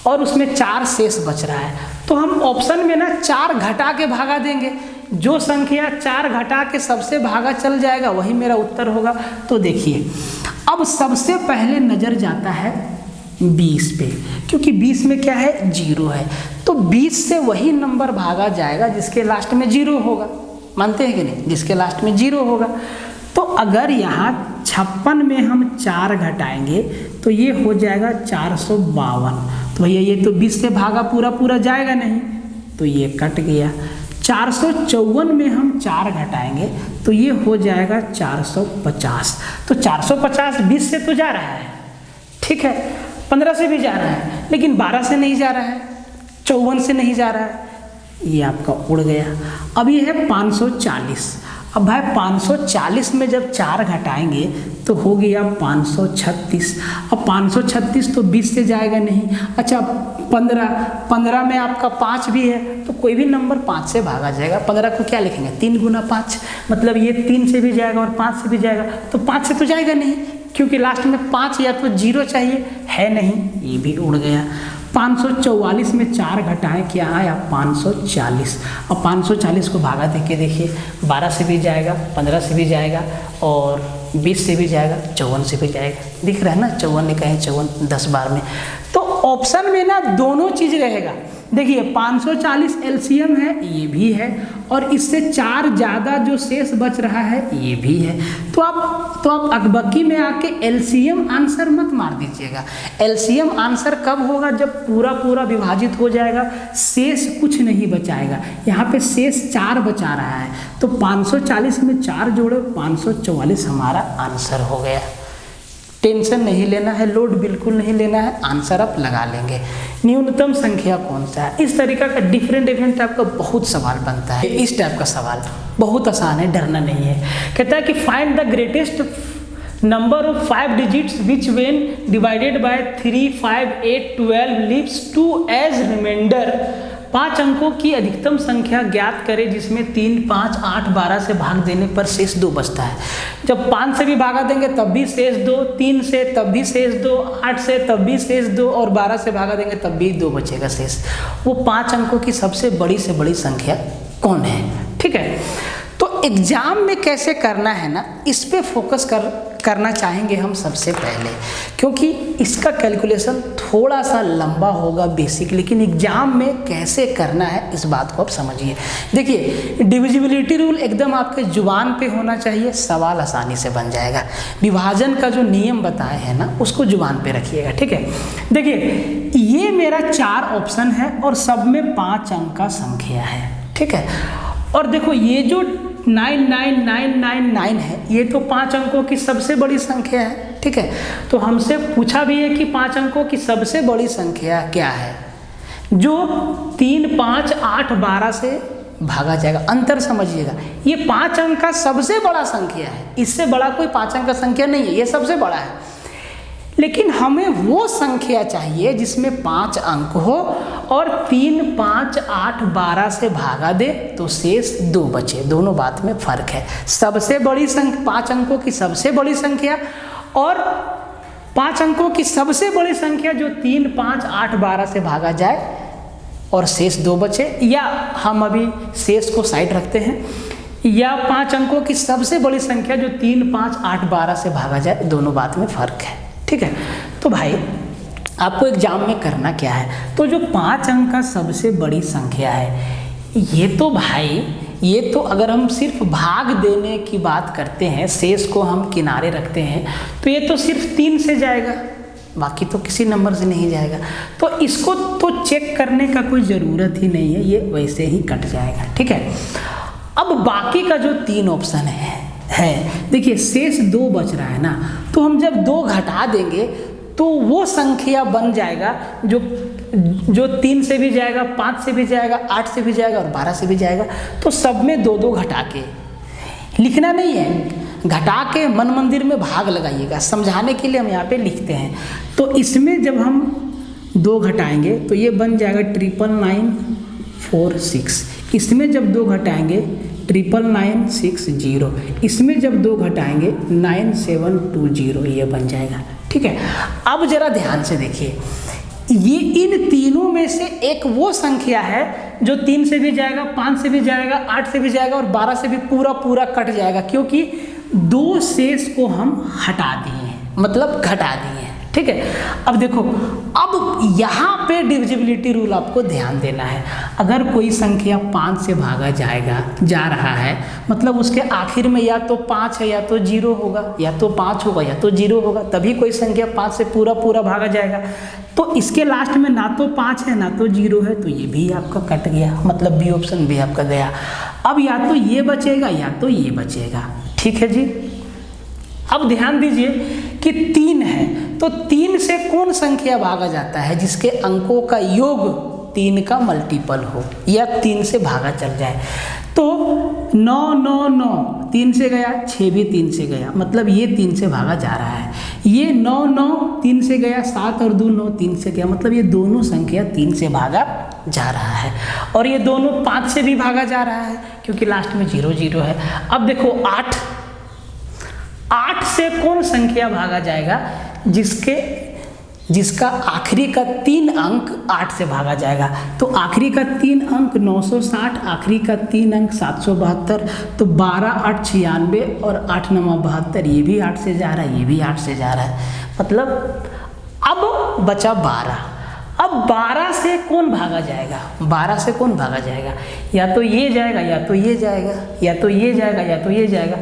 और उसमें 4 शेष बच रहा है, तो हम ऑप्शन में ना 4 घटा के भागा देंगे, जो संख्या 4 घटा के सबसे भागा चल जाएगा वही मेरा उत्तर होगा। तो देखिए अब सबसे पहले नज़र जाता है 20 पे, क्योंकि 20 में क्या है? 0 है, तो 20 से वही नंबर भागा जाएगा जिसके लास्ट में 0 होगा, मानते हैं कि नहीं? जिसके लास्ट में 0 होगा। तो अगर यहाँ 56 में हम 4 घटाएंगे तो ये हो जाएगा 452, तो भैया ये तो 20 से भागा पूरा पूरा जाएगा नहीं, तो ये कट गया। 454 में हम 4 घटाएंगे तो ये हो जाएगा 450, तो 450 20 से तो जा रहा है, ठीक है, 15 से भी जा रहा है, लेकिन 12 से नहीं जा रहा है, 54 से नहीं जा रहा है, ये आपका उड़ गया। अब ये है 540, अब भाई 540 में जब 4 घटाएंगे तो हो गया 536, अब 536 तो 20 से जाएगा नहीं। अच्छा 15 में आपका 5 भी है, तो कोई भी नंबर 5 से भागा जाएगा। 15 को क्या लिखेंगे? 3 गुना 5, मतलब ये 3 से भी जाएगा और 5 से भी जाएगा, तो 5 से तो जाएगा नहीं, क्योंकि लास्ट में 5 या तो 0 चाहिए, है नहीं, ये भी उड़ गया। 544 में 4 घटाएं, क्या आया? 540। अब 540 को भागा देके देखिए, 12 से भी जाएगा, 15 से भी जाएगा और 20 से भी जाएगा, 54 से भी जाएगा, दिख रहा है ना? 54 ने कहें 54 10 बार में, तो ऑप्शन में ना दोनों चीज़ रहेगा। देखिए 540 एलसीएम है, ये भी है, और इससे 4 ज़्यादा जो शेष बच रहा है ये भी है। तो आप अकबकी में आके एलसीएम आंसर मत मार दीजिएगा। एलसीएम आंसर कब होगा? जब पूरा पूरा विभाजित हो जाएगा, शेष कुछ नहीं बचाएगा। यहाँ पे शेष 4 बचा रहा है, तो 540 में 4 जोड़े 544 हमारा आंसर हो गया। टेंशन नहीं लेना है, लोड बिल्कुल नहीं लेना है, आंसर आप लगा लेंगे। न्यूनतम संख्या कौन सा है? इस तरीका का डिफरेंट टाइप का बहुत सवाल बनता है। इस टाइप का सवाल बहुत आसान है, डरना नहीं है। कहता है कि find the greatest number of 5 digits which when divided by 3, 5, 8, 12 leaves 2 as remainder 5 अंकों की अधिकतम संख्या ज्ञात करें जिसमें 3, 5, 8, 12 से भाग देने पर शेष 2 बचता है। जब 5 से भी भागा देंगे तब भी शेष 2, 3 से तब भी शेष 2, 8 से तब भी शेष 2 और 12 से भागा देंगे तब भी 2 बचेगा शेष। वो 5 अंकों की सबसे बड़ी से बड़ी संख्या कौन है? ठीक है, तो एग्जाम में कैसे करना है ना, इस पे फोकस करना चाहेंगे हम सबसे पहले, क्योंकि इसका कैलकुलेशन थोड़ा सा लंबा होगा बेसिक, लेकिन एग्जाम में कैसे करना है इस बात को आप समझिए। देखिए, डिविजिबिलिटी रूल एकदम आपके जुबान पे होना चाहिए, सवाल आसानी से बन जाएगा। विभाजन का जो नियम बताए हैं ना, उसको जुबान पे रखिएगा। ठीक है, देखिए ये मेरा 4 ऑप्शन है और सब में 5 अंक का संख्या है। ठीक है, और देखो ये जो 99999 है, ये तो 5 अंकों की सबसे बड़ी संख्या है। ठीक है, तो हमसे पूछा भी है कि 5 अंकों की सबसे बड़ी संख्या क्या है, जो 3, 5, 8, 12 से भागा जाएगा। अंतर समझिएगा, ये 5 अंक का सबसे बड़ा संख्या है, इससे बड़ा कोई 5 अंक का संख्या नहीं है, ये सबसे बड़ा है। लेकिन हमें वो संख्या चाहिए जिसमें 5 अंक हो और 3, 5, 8, 12 से भागा दे तो शेष 2 बचे। दोनों बात में फर्क है। सबसे बड़ी संख्या 5 अंकों की सबसे बड़ी संख्या और 5 अंकों की सबसे बड़ी संख्या जो 3, 5, 8, 12 से भागा जाए और शेष 2 बचे, या हम अभी शेष को साइड रखते हैं, या 5 अंकों की सबसे बड़ी संख्या जो 3, 5, 8, 12 से भागा जाए। दोनों बात में फर्क है। ठीक है, तो भाई आपको एग्जाम में करना क्या है, तो जो 5 अंक का सबसे बड़ी संख्या है, ये तो भाई ये तो अगर हम सिर्फ भाग देने की बात करते हैं, शेष को हम किनारे रखते हैं, तो ये तो सिर्फ 3 से जाएगा, बाकी तो किसी नंबर से नहीं जाएगा। तो इसको तो चेक करने का कोई ज़रूरत ही नहीं है, ये वैसे ही कट जाएगा। ठीक है, अब बाकी का जो 3 ऑप्शन है देखिए, शेष 2 बच रहा है ना, तो हम जब 2 घटा देंगे तो वो संख्या बन जाएगा जो 3 से भी जाएगा, 5 से भी जाएगा, 8 से भी जाएगा और 12 से भी जाएगा। तो सब में 2-2 घटा के लिखना नहीं है, घटा के मन मंदिर में भाग लगाइएगा, समझाने के लिए हम यहाँ पे लिखते हैं। तो इसमें जब हम 2 घटाएंगे तो ये बन जाएगा 99946। इसमें जब 2 घटाएंगे 99960। इसमें जब 2 घटाएंगे 9720, ये बन जाएगा। ठीक है, अब जरा ध्यान से देखिए, ये इन तीनों में से एक वो संख्या है जो 3 से भी जाएगा, 5 से भी जाएगा, 8 से भी जाएगा और 12 से भी पूरा कट जाएगा, क्योंकि 2 शेष को हम हटा दिए हैं, मतलब घटा दिए हैं। ठीक है, अब देखो, अब यहाँ पे डिविजिबिलिटी रूल आपको ध्यान देना है। अगर कोई संख्या 5 से भागा जा रहा है, मतलब उसके आखिर में या तो 5 है या तो 0 होगा, या तो 5 होगा या तो 0 होगा, तभी कोई संख्या 5 से पूरा भागा जाएगा। तो इसके लास्ट में ना तो 5 है ना तो 0 है, तो ये भी आपका कट गया, मतलब बी ऑप्शन भी आपका गया। अब या तो ये बचेगा या तो ये बचेगा। ठीक है जी, अब ध्यान दीजिए कि 3 है, तो 3 से कौन संख्या भागा जाता है जिसके अंकों का योग 3 का मल्टीपल हो या 3 से भागा चल जाए। तो 9, 9, 9 3 से गया, 6 भी 3 से गया, मतलब ये 3 से भागा जा रहा है। ये 9, 9 3 से गया, 7 और 2 9 3 से गया, मतलब ये दोनों संख्या 3 से भागा जा रहा है। और ये दोनों 5 से भी भागा जा रहा है, क्योंकि लास्ट में 0 0 है। अब देखो 8 से कौन संख्या भागा जाएगा जिसका आखिरी का 3 अंक 8 से भागा जाएगा। तो आखिरी का 3 अंक 960, आखिरी का 3 अंक 772, तो 12 8 96 और 8 9 72, ये भी 8 से जा रहा है, ये भी 8 से जा रहा है, मतलब अब बचा 12। अब 12 से कौन भागा जाएगा, 12 से कौन भागा जाएगा, या तो ये जाएगा या तो ये जाएगा, या तो ये जाएगा या तो ये जाएगा।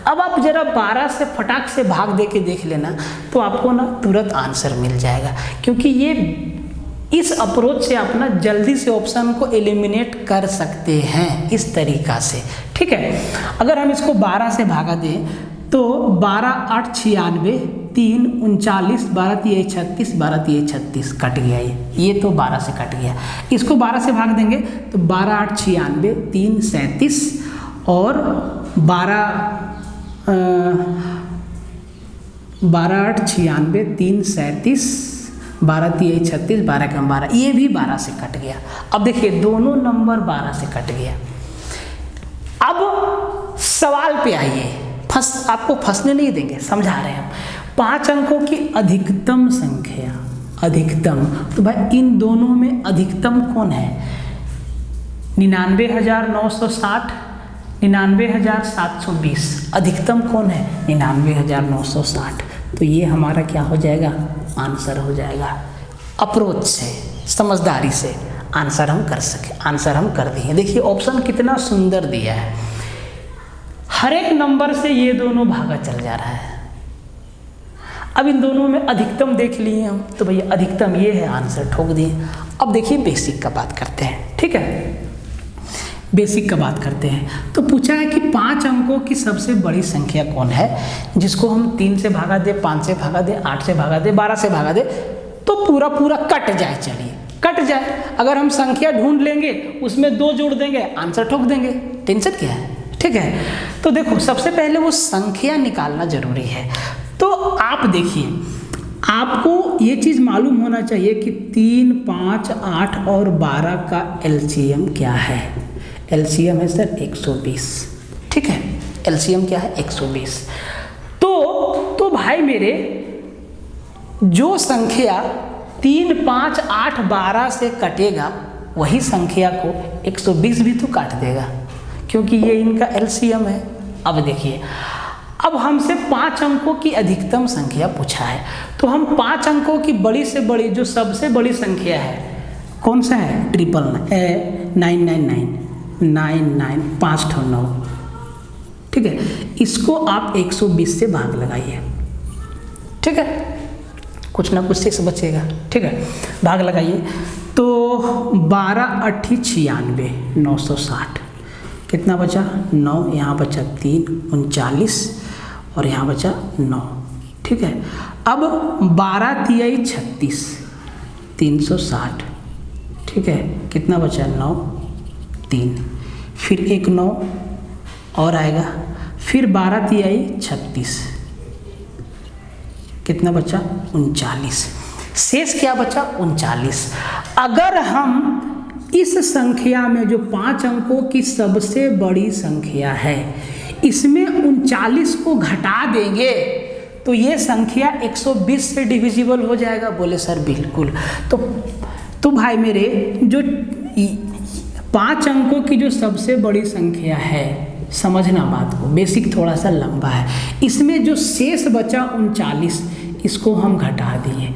अब आप जरा 12 से फटाक से भाग दे के देख लेना, तो आपको ना तुरंत आंसर मिल जाएगा, क्योंकि ये इस अप्रोच से आप ना जल्दी से ऑप्शन को एलिमिनेट कर सकते हैं इस तरीक़ा से। ठीक है, अगर हम इसको 12 से भागा दें तो 12 8 96, 3 39, 12 3 36, 12 3 36 कट गया, ये तो 12 से कट गया। इसको 12 से भाग देंगे तो 12 8 96, 3 37 और 12 8 96, 3 37, 12 तिया 36, 12 कम 12, ये भी 12 से कट गया। अब देखिए दोनों नंबर 12 से कट गया। अब सवाल पे आइए, आपको फंसने नहीं देंगे, समझा रहे हैं हम। 5 अंकों की अधिकतम संख्या, अधिकतम, तो भाई इन दोनों में अधिकतम कौन है? 99,960, 99,720, अधिकतम कौन है? 99,960। तो ये हमारा क्या हो जाएगा? आंसर हो जाएगा। अप्रोच से, समझदारी से आंसर हम कर सके, आंसर हम कर दिए। देखिए ऑप्शन कितना सुंदर दिया है, हर एक नंबर से ये दोनों भागा चल जा रहा है। अब इन दोनों में अधिकतम देख लिए हम, तो भैया अधिकतम ये है, आंसर ठोक दिए। अब देखिए बेसिक का बात करते हैं, ठीक है, बेसिक का बात करते हैं। तो पूछा है कि 5 अंकों की सबसे बड़ी संख्या कौन है जिसको हम 3 से भागा दे, 5 से भागा दे, 8 से भागा दे, 12 से भागा दे तो पूरा पूरा कट जाए। चलिए कट जाए, अगर हम संख्या ढूंढ लेंगे उसमें 2 जोड़ देंगे, आंसर ठोक देंगे, टेंशन क्या है, ठीक है। तो देखो सबसे पहले वो संख्या निकालना जरूरी है। तो आप देखिए, आपको ये चीज़ मालूम होना चाहिए कि 3, 5, 8 और 12 का एलसीएम क्या है। एलसीएम है सर 120, ठीक है, एलसीएम क्या है? 120। तो भाई मेरे जो संख्या 3, 5, 8, 12 से कटेगा वही संख्या को 120 भी तो काट देगा, क्योंकि ये इनका एलसीएम है। अब देखिए, अब हमसे 5 अंकों की अधिकतम संख्या पूछा है, तो हम 5 अंकों की बड़ी से बड़ी, जो सबसे बड़ी संख्या है कौन सा है? 999, 99, 5 ठो 9, ठीक है, इसको आप 120 से भाग लगाइए, ठीक है, कुछ ना कुछ शेष बचेगा, ठीक है, भाग लगाइए। तो 12 8 96, 960, कितना बचा? 9, यहाँ बचा 3, 39 और यहाँ बचा 9, ठीक है। अब 12 तिया 36, 360, ठीक है, कितना बचा? 9, 3, फिर एक 9 और आएगा, फिर 12 तिया 36, कितना बचा? 39, शेष क्या बचा? 39। अगर हम इस संख्या में जो 5 अंकों की सबसे बड़ी संख्या है इसमें 39 को घटा देंगे तो ये संख्या 120 से डिविजिबल हो जाएगा। बोले सर बिल्कुल। तो भाई मेरे जो 5 अंकों की जो सबसे बड़ी संख्या है, समझना बात को, बेसिक थोड़ा सा लंबा है, इसमें जो शेष बचा 39 इसको हम घटा दिए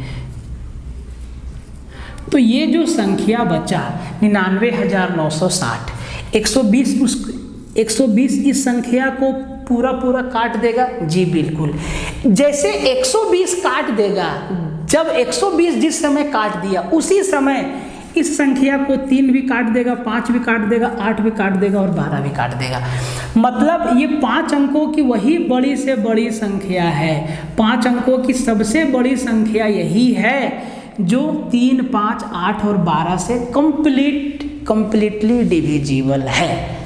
तो ये जो संख्या बचा 99,960, 120 इस संख्या को पूरा पूरा काट देगा। जी बिल्कुल, जैसे 120 काट देगा, जब 120 जिस समय काट दिया उसी समय इस संख्या को 3 भी काट देगा, 5 भी काट देगा, 8 भी काट देगा और 12 भी काट देगा। मतलब ये 5 अंकों की वही बड़ी से बड़ी संख्या है, 5 अंकों की सबसे बड़ी संख्या यही है जो 3, 5, 8 और 12 से कंप्लीटली डिविजिबल है।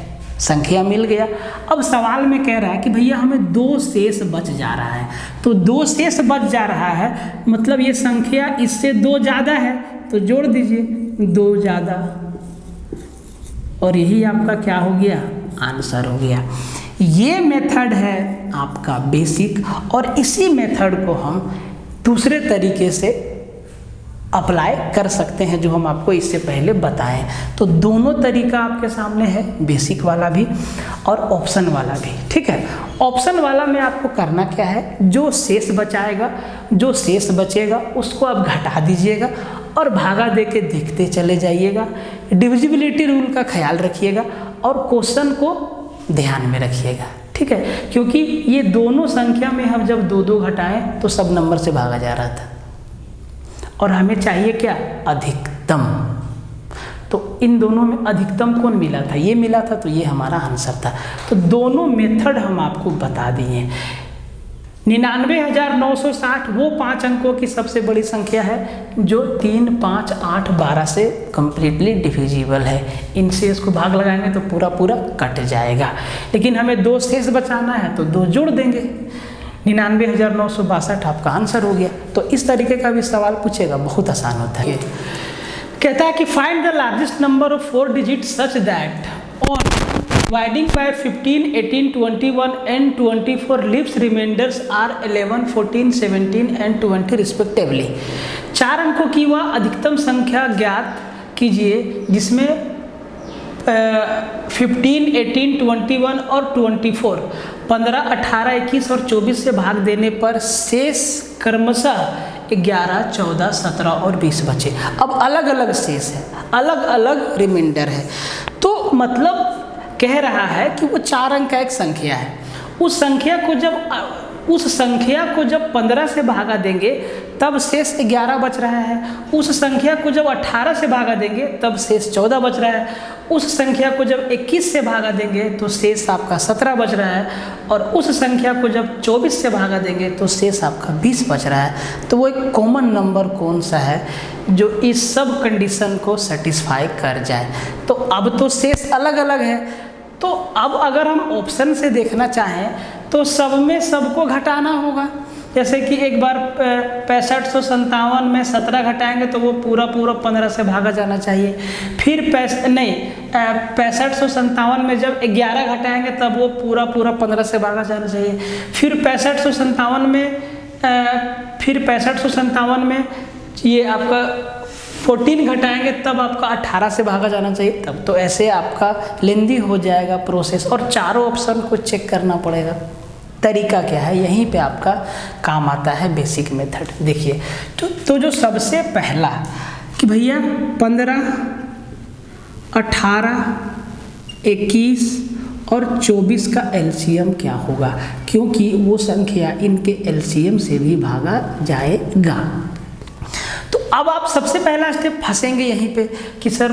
संख्या मिल गया। अब सवाल में कह रहा है कि भैया हमें 2 शेष बच जा रहा है, तो 2 शेष बच जा रहा है मतलब ये संख्या इससे 2 ज़्यादा है, तो जोड़ दीजिए 2 ज़्यादा और यही आपका क्या हो गया? आंसर हो गया। ये मेथड है आपका बेसिक, और इसी मेथड को हम दूसरे तरीके से अप्लाई कर सकते हैं जो हम आपको इससे पहले बताएं। तो दोनों तरीका आपके सामने है, बेसिक वाला भी और ऑप्शन वाला भी, ठीक है। ऑप्शन वाला में आपको करना क्या है, जो शेष बचाएगा, जो शेष बचेगा उसको आप घटा दीजिएगा और भागा दे के देखते चले जाइएगा। डिविजिबिलिटी रूल का ख्याल रखिएगा और क्वेश्चन को ध्यान में रखिएगा, ठीक है, क्योंकि ये दोनों संख्या में हम जब 2-2 घटाएं तो सब नंबर से भागा जा रहा था और हमें चाहिए क्या? अधिकतम। तो इन दोनों में अधिकतम कौन मिला था? ये मिला था, तो ये हमारा आंसर था। तो दोनों मेथड हम आपको बता दिए। 99,960 वो 5 अंकों की सबसे बड़ी संख्या है जो 3, 5, 8, 12 से कंप्लीटली डिविजिबल है। इन शेष को भाग लगाएंगे तो पूरा पूरा कट जाएगा, लेकिन हमें 2 शेष बचाना है तो 2 जोड़ देंगे। 99,962 आपका आंसर हो गया। तो इस तरीके का भी सवाल पूछेगा, बहुत आसान होता है। कहता है कि find the largest number of 4 digit such that on dividing by 15, 18, 21 and 24 leaves remainders are 11, 14, 17 and 20 respectively. 4 अंकों की वह अधिकतम संख्या ज्ञात कीजिए जिसमें 15, 18, 21 और 24 15, 18, 21 और 24 से भाग देने पर शेष क्रमशः 11, 14, 17 और 20 बचे। अब अलग अलग शेष है, अलग अलग रिमाइंडर है, तो मतलब कह रहा है कि वो 4 अंक का एक संख्या है। उस संख्या को जब 15 से भागा देंगे तब शेष 11 बच रहा है। उस संख्या को जब 18 से भागा देंगे तब शेष 14 बच रहा है। उस संख्या को जब 21 से भागा देंगे तो शेष आपका 17 बच रहा है। और उस संख्या को जब 24 से भागा देंगे तो शेष आपका 20 बच रहा है। तो वो एक कॉमन नंबर कौन सा है जो इस सब कंडीशन को सेटिस्फाई कर जाए। तो अब तो शेष अलग अलग है, तो अब अगर हम ऑप्शन से देखना चाहें तो सब में सबको घटाना होगा। जैसे कि एक बार 6557 में 17 घटाएंगे तो वो पूरा 15 से भागा जाना चाहिए। फिर 6557 में जब 11 घटाएंगे तब वो पूरा 15 से भागा जाना चाहिए। फिर 6557 में ये आपका 14 घटाएंगे तब आपका 18 से भागा जाना चाहिए। तब तो ऐसे आपका लेंदी हो जाएगा प्रोसेस, और चारों ऑप्शन को चेक करना पड़ेगा। तरीका क्या है, यहीं पे आपका काम आता है बेसिक मेथड। देखिए तो जो सबसे पहला कि भैया 15, 18, 21 और 24 का एलसीएम क्या होगा, क्योंकि वो संख्या इनके एलसीएम से भी भागा जाएगा। तो अब आप सबसे पहला स्टेप फंसेंगे यहीं पे कि सर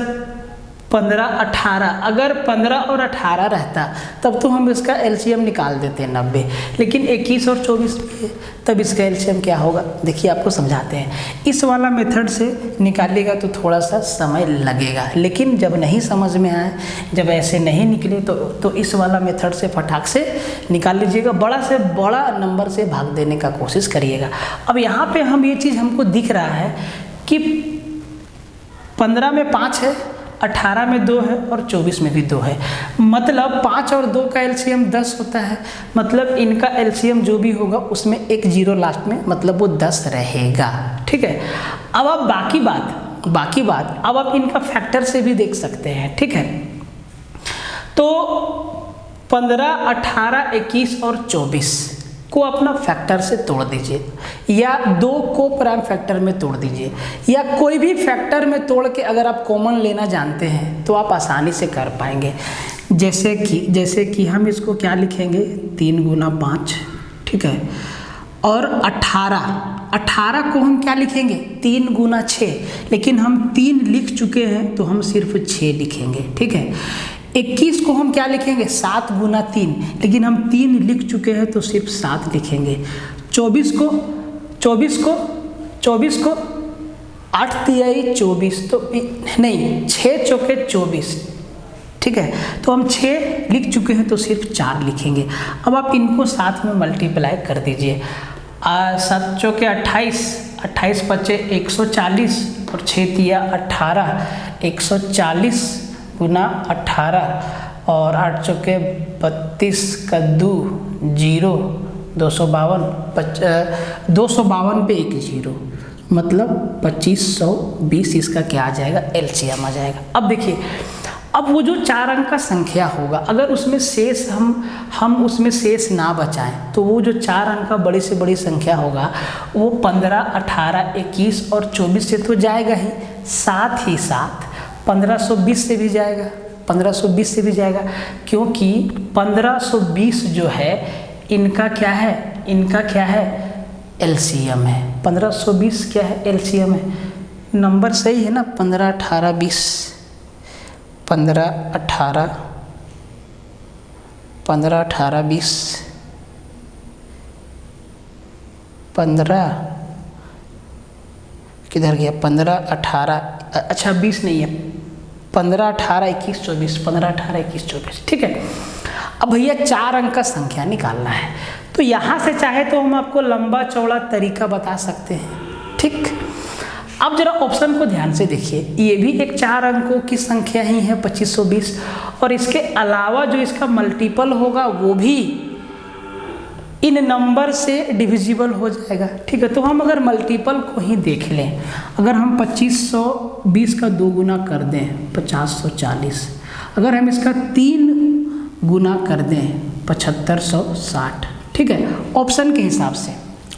15, 18, अगर 15 और 18 रहता तब तो हम इसका एलसीएम निकाल देते हैं 90, लेकिन 21 और 24 भी है, तब इसका एलसीएम क्या होगा। देखिए आपको समझाते हैं। इस वाला मेथड से निकालिएगा तो थोड़ा सा समय लगेगा, लेकिन जब नहीं समझ में आए, जब ऐसे नहीं निकले तो इस वाला मेथड से फटाक से निकाल लीजिएगा। बड़ा से बड़ा नंबर से भाग देने का कोशिश करिएगा। अब यहाँ पे हम ये चीज़ हमको दिख रहा है कि 15 में 5 है, 18 में 2 है और 24 में भी 2 है। मतलब 5 और 2 का एलसीएम 10 होता है। मतलब इनका एलसीएम जो भी होगा उसमें एक 0 लास्ट में, मतलब वो 10 रहेगा। ठीक है। अब आप बाकी बात अब आप इनका फैक्टर से भी देख सकते हैं। ठीक है। तो 15, 18, 21 और 24 को अपना फैक्टर से तोड़ दीजिए, या 2 को प्राइम फैक्टर में तोड़ दीजिए, या कोई भी फैक्टर में तोड़ के अगर आप कॉमन लेना जानते हैं तो आप आसानी से कर पाएंगे। जैसे कि हम इसको क्या लिखेंगे, 3 गुना 5। ठीक है। और 18 को हम क्या लिखेंगे, 3 गुना 6, लेकिन हम 3 लिख चुके हैं तो हम सिर्फ 6 लिखेंगे। ठीक है। 21 को हम क्या लिखेंगे, 7 गुना 3, लेकिन हम 3 लिख चुके हैं तो सिर्फ 7 लिखेंगे। 24 को 8 तिहाई 24, तो नहीं 6 चौके 24। ठीक है। तो हम 6 लिख चुके हैं तो सिर्फ 4 लिखेंगे। अब आप इनको साथ में मल्टीप्लाई कर दीजिए। 7 चौके 28, 28 पचे 140 और 6 तिया 18, 140 गुना 18 और 8 चौके 32 का 2 0, 252 पे एक 0, मतलब 2520 इसका क्या आ जाएगा, एलसीएम आ जाएगा। अब देखिए, अब वो जो 4 अंक का संख्या होगा, अगर उसमें शेष हम उसमें शेष ना बचाएं तो वो जो 4 अंक का बड़ी से बड़ी संख्या होगा वो 15, 18, 21 और 24 से तो जाएगा ही, साथ ही साथ 1520 से भी जाएगा, 1520 से भी जाएगा, क्योंकि 1520 जो है इनका क्या है, एलसीएम है। 1520 क्या है, एलसीएम है। नंबर सही है ना, 15, 18, 20, 15, 18, 20, 15 किधर गया, 15, 18, अच्छा 20 नहीं है, 15, 18, 21, 24, 15, 18, 21, 24। ठीक है। अब भैया 4 अंक का संख्या निकालना है, तो यहाँ से चाहे तो हम आपको लंबा चौड़ा तरीका बता सकते हैं, ठीक। अब जरा ऑप्शन को ध्यान से देखिए, ये भी एक 4 अंकों की संख्या ही है 2520, और इसके अलावा जो इसका मल्टीपल होगा वो भी इन नंबर से डिविजिबल हो जाएगा, ठीक है। तो हम अगर मल्टीपल को ही देख लें, अगर हम 2520 का 2 गुना कर दें 5040, अगर हम इसका 3 गुना कर दें 7560, ठीक है, ऑप्शन के हिसाब से,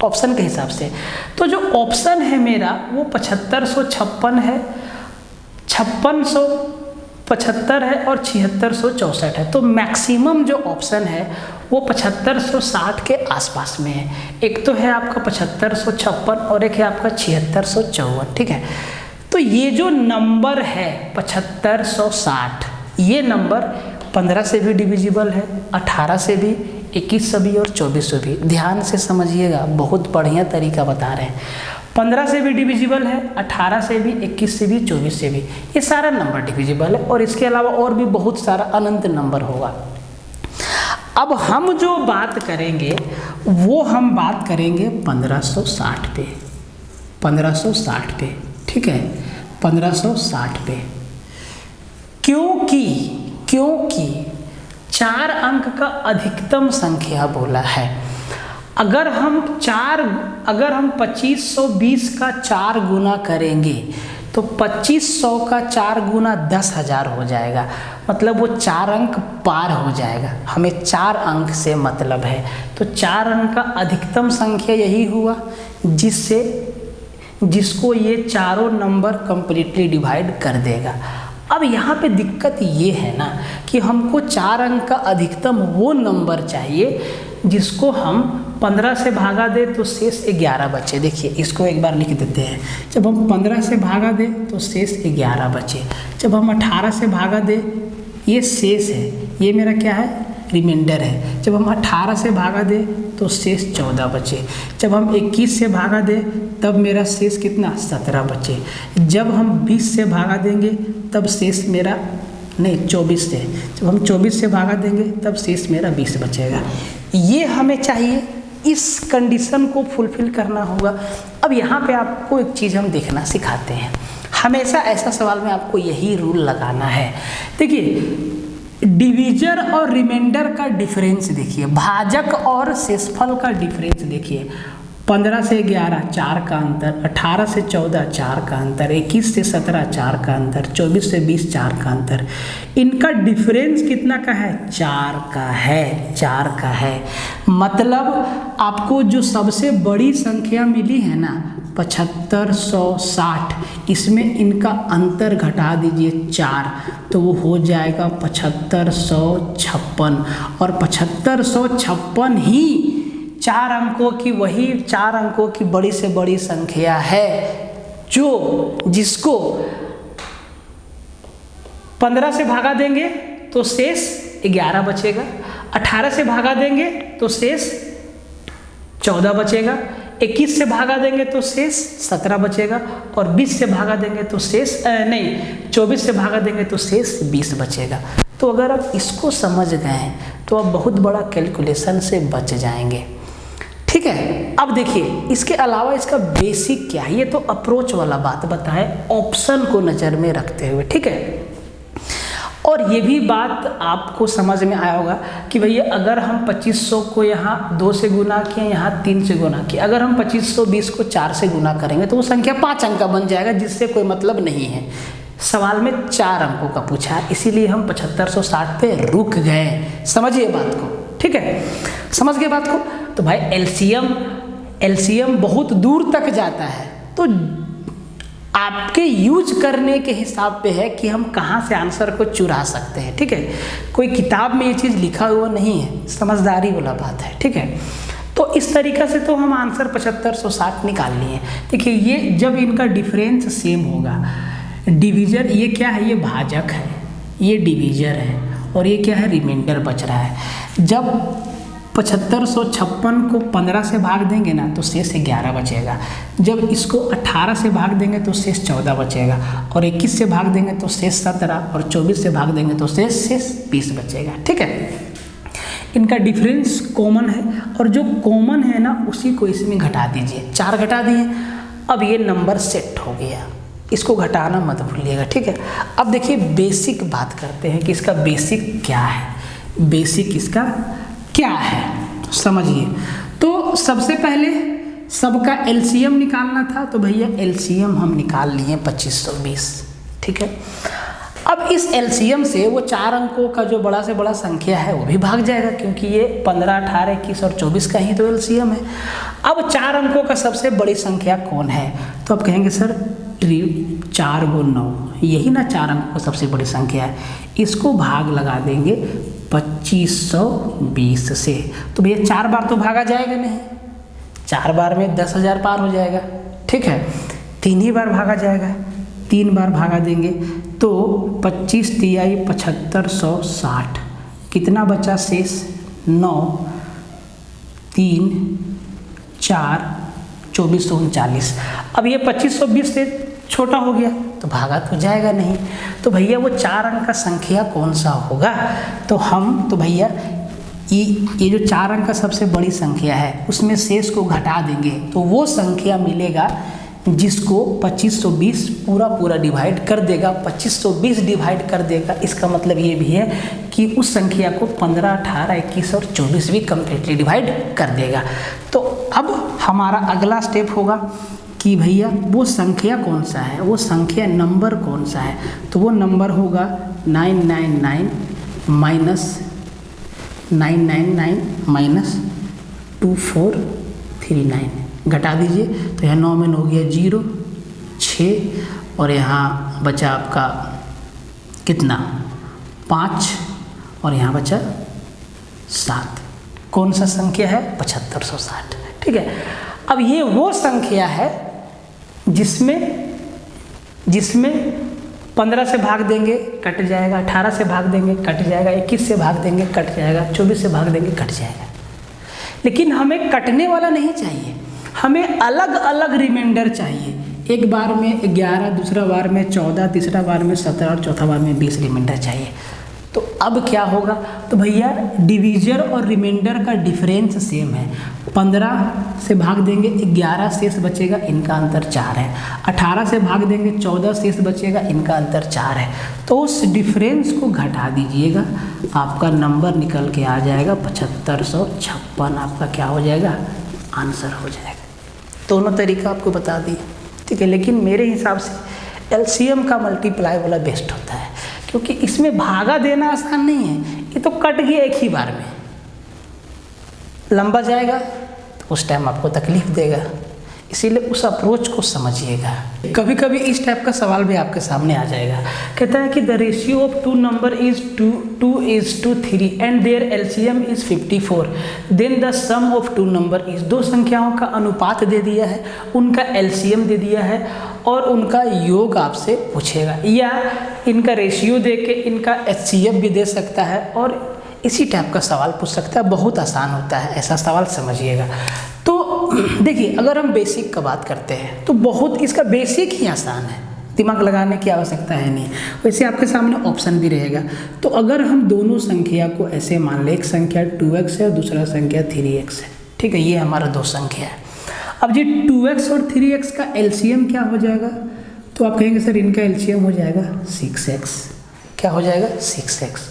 ऑप्शन के हिसाब से। तो जो ऑप्शन है मेरा वो 7556 है, 5675 है और 7664 है। तो मैक्सिमम जो ऑप्शन है वो 7560 के आसपास में है। एक तो है आपका 7556 और एक है आपका 7654, ठीक है। तो ये जो नंबर है 7560, ये नंबर 15 से भी डिविजिबल है, 18 से भी, 21 से भी और 24 से भी। ध्यान से समझिएगा, बहुत बढ़िया तरीका बता रहे हैं। 15 से भी डिविजिबल है, 18 से भी, 21 से भी, 24 से भी, ये सारा नंबर डिविजिबल है। और इसके अलावा और भी बहुत सारा अनंत नंबर होगा। अब हम जो बात करेंगे वो हम बात करेंगे 1560 पे, 1560 पे, ठीक है, 1560 पे। क्योंकि 4 अंक का अधिकतम संख्या बोला है। अगर हम 2520 का 4 गुना करेंगे तो 2500 का 4 गुना 10,000 हो जाएगा, मतलब वो 4 अंक पार हो जाएगा। हमें 4 अंक से मतलब है, तो 4 अंक का अधिकतम संख्या यही हुआ जिसको ये चारों नंबर कंप्लीटली डिवाइड कर देगा। अब यहाँ पे दिक्कत ये है ना कि हमको 4 अंक का अधिकतम वो नंबर चाहिए जिसको हम 15 से भागा दे तो शेष 11 बचे। देखिए इसको एक बार लिख देते हैं। जब हम 15 से भागा दे तो शेष 11 बचे। जब हम 18 से भागा दे, ये शेष है, ये मेरा क्या है, रिमाइंडर है। जब हम 18 से भागा दे तो शेष 14 बचे। जब हम 21 से भागा दे तब मेरा शेष कितना, 17 बचे। जब हम 20 से भागा देंगे तब शेष मेरा 24 से, जब हम 24 से भागा देंगे तब शेष मेरा 20 बचेगा। ये हमें चाहिए, इस कंडीशन को फुलफिल करना होगा। अब यहाँ पे आपको एक चीज़ हम देखना सिखाते हैं। हमेशा ऐसा सवाल में आपको यही रूल लगाना है। देखिए डिवीजर और रिमाइंडर का डिफरेंस देखिए, भाजक और शेषफल का डिफरेंस देखिए। 15 से 11 4 का अंतर, 18 से 14 4 का अंतर, 21 से 17 4 का अंतर, 24 से 20 4 का अंतर। इनका डिफरेंस कितना का है, 4 का है, 4 का है। मतलब आपको जो सबसे बड़ी संख्या मिली है ना 7560, इसमें इनका अंतर घटा दीजिए 4, तो वो हो जाएगा 7556। और 7556 ही 4 अंकों की, वही 4 अंकों की बड़ी से बड़ी संख्या है जिसको 15 से भागा देंगे तो शेष 11 बचेगा, 18 से भागा देंगे तो शेष 14 बचेगा, 21 से भागा देंगे तो शेष 17 बचेगा, और 20 से भागा देंगे तो शेष 24 से भागा देंगे तो शेष 20 बचेगा। तो अगर आप इसको समझ गए तो आप बहुत बड़ा कैलकुलेशन से बच जाएंगे, ठीक है। अब देखिए इसके अलावा इसका बेसिक क्या है, ये तो अप्रोच वाला बात बताए ऑप्शन को नज़र में रखते हुए, ठीक है। और ये भी बात आपको समझ में आया होगा कि भैया अगर हम 2500 को यहाँ 2 से गुना किए, यहाँ 3 से गुना किए, अगर हम 2520 को 4 से गुना करेंगे तो वो संख्या 5 अंक का बन जाएगा, जिससे कोई मतलब नहीं है। सवाल में 4 अंकों का पूछा है, इसीलिए हम 7560 पे रुक गए। समझिए बात को, ठीक है, समझ गए बात को। तो भाई एलसीएम बहुत दूर तक जाता है, तो आपके यूज करने के हिसाब पे है कि हम कहाँ से आंसर को चुरा सकते हैं, ठीक है। कोई किताब में ये चीज़ लिखा हुआ नहीं है, समझदारी वाला बात है, ठीक है। तो इस तरीक़ा से तो हम आंसर 7560 निकाल लिए। देखिए ये जब इनका डिफरेंस सेम होगा, डिवीजर ये क्या है, ये भाजक है, ये डिवीजर है, और ये क्या है, रिमाइंडर बच रहा है। जब 7556 को 15 से भाग देंगे ना तो शेष 11 बचेगा। जब इसको 18 से भाग देंगे तो शेष 14 बचेगा, और 21 से भाग देंगे तो शेष 17, और 24 से भाग देंगे तो शेष 20 बचेगा, ठीक है। इनका डिफरेंस कॉमन है और जो कॉमन है ना उसी को इसमें घटा दीजिए। 4 घटा दिए, अब ये नंबर सेट हो गया, इसको घटाना मत भूलिएगा, ठीक है। अब देखिए बेसिक बात करते हैं कि इसका बेसिक क्या है, बेसिक इसका क्या है समझिए। तो सबसे पहले सबका एलसीएम निकालना था, तो भैया एलसीएम हम निकाल लिए 2520, ठीक है। अब इस एलसीएम से वो 4 अंकों का जो बड़ा से बड़ा संख्या है वो भी भाग जाएगा, क्योंकि ये 15, 18, 21 और 24 का ही तो एलसीएम है। अब 4 अंकों का सबसे बड़ी संख्या कौन है, तो आप कहेंगे सर 4 × 9, यही ना 4 अंकों का सबसे बड़ी संख्या है। इसको भाग लगा देंगे 2520 से, तो भैया 4 बार तो भागा जाएगा नहीं, 4 बार में 10,000 पार हो जाएगा, ठीक है। 3 ही बार भागा जाएगा, 3 बार भागा देंगे तो 25 तिहाई 7560, कितना बचा शेष 9, 3, 4, 2439। अब ये 2520 से छोटा हो गया तो भागा तो जाएगा नहीं, तो भैया वो 4 अंक का संख्या कौन सा होगा, तो भैया ये जो 4 अंक का सबसे बड़ी संख्या है उसमें शेष को घटा देंगे तो वो संख्या मिलेगा जिसको 2520 पूरा डिवाइड कर देगा। 2520 डिवाइड कर देगा, इसका मतलब ये भी है कि उस संख्या को 15, 18, 21 और 24 भी कम्प्लीटली डिवाइड कर देगा। तो अब हमारा अगला स्टेप होगा कि भैया वो संख्या कौन सा है, वो संख्या नंबर कौन सा है, तो वो नंबर होगा 999 माइनस 2439, घटा दीजिए तो यहाँ 9 में हो गया 0, 6 और यहाँ बचा आपका कितना 5 और यहाँ बचा 7। कौन सा संख्या है 7560, ठीक है। अब ये वो संख्या है जिसमें 15 से भाग देंगे कट जाएगा, 18 से भाग देंगे कट जाएगा, 21 से भाग देंगे कट जाएगा, 24 से भाग देंगे कट जाएगा। लेकिन हमें कटने वाला नहीं चाहिए, हमें अलग अलग रिमाइंडर चाहिए। एक बार में 11, दूसरा बार में 14, तीसरा बार में 17 और चौथा बार में 20 रिमाइंडर चाहिए। तो अब क्या होगा, तो भैया डिवीजर और रिमाइंडर का डिफरेंस सेम है। 15 से भाग देंगे 11 शेष बचेगा, इनका अंतर 4 है। 18 से भाग देंगे 14 शेष बचेगा, इनका अंतर 4 है। तो उस डिफरेंस को घटा दीजिएगा, आपका नंबर निकल के आ जाएगा 7556, आपका क्या हो जाएगा आंसर हो जाएगा। दोनों तरीका आपको बता दिए, ठीक है। लेकिन मेरे हिसाब से एलसीएम का मल्टीप्लाई वाला बेस्ट होता है, क्योंकि इसमें भागा देना आसान नहीं है, ये तो कट गया एक ही बार में, लंबा जाएगा तो उस टाइम आपको तकलीफ देगा, इसीलिए उस अप्रोच को समझिएगा। कभी कभी इस टाइप का सवाल भी आपके सामने आ जाएगा, कहता है कि the ratio of 2 number is 2:3 and their LCM is 54, then the sum of 2 number is. 2 संख्याओं का अनुपात दे दिया है, उनका एलसीएम दे दिया है और उनका योग आपसे पूछेगा, या इनका रेशियो दे के इनका एचसीएफ भी दे सकता है और इसी टाइप का सवाल पूछ सकता है। बहुत आसान होता है ऐसा सवाल, समझिएगा। तो देखिए अगर हम बेसिक का बात करते हैं तो बहुत इसका बेसिक ही आसान है, दिमाग लगाने की आवश्यकता है नहीं। वैसे आपके सामने ऑप्शन भी रहेगा, तो अगर हम दोनों संख्या को ऐसे मान लें, एक संख्या 2x है और दूसरा संख्या 3x है, ठीक है, ये हमारा 2 संख्या है। अब जी 2x और 3x का एलसीएम क्या हो जाएगा, तो आप कहेंगे सर इनका एलसीएम हो जाएगा 6x, क्या हो जाएगा 6x।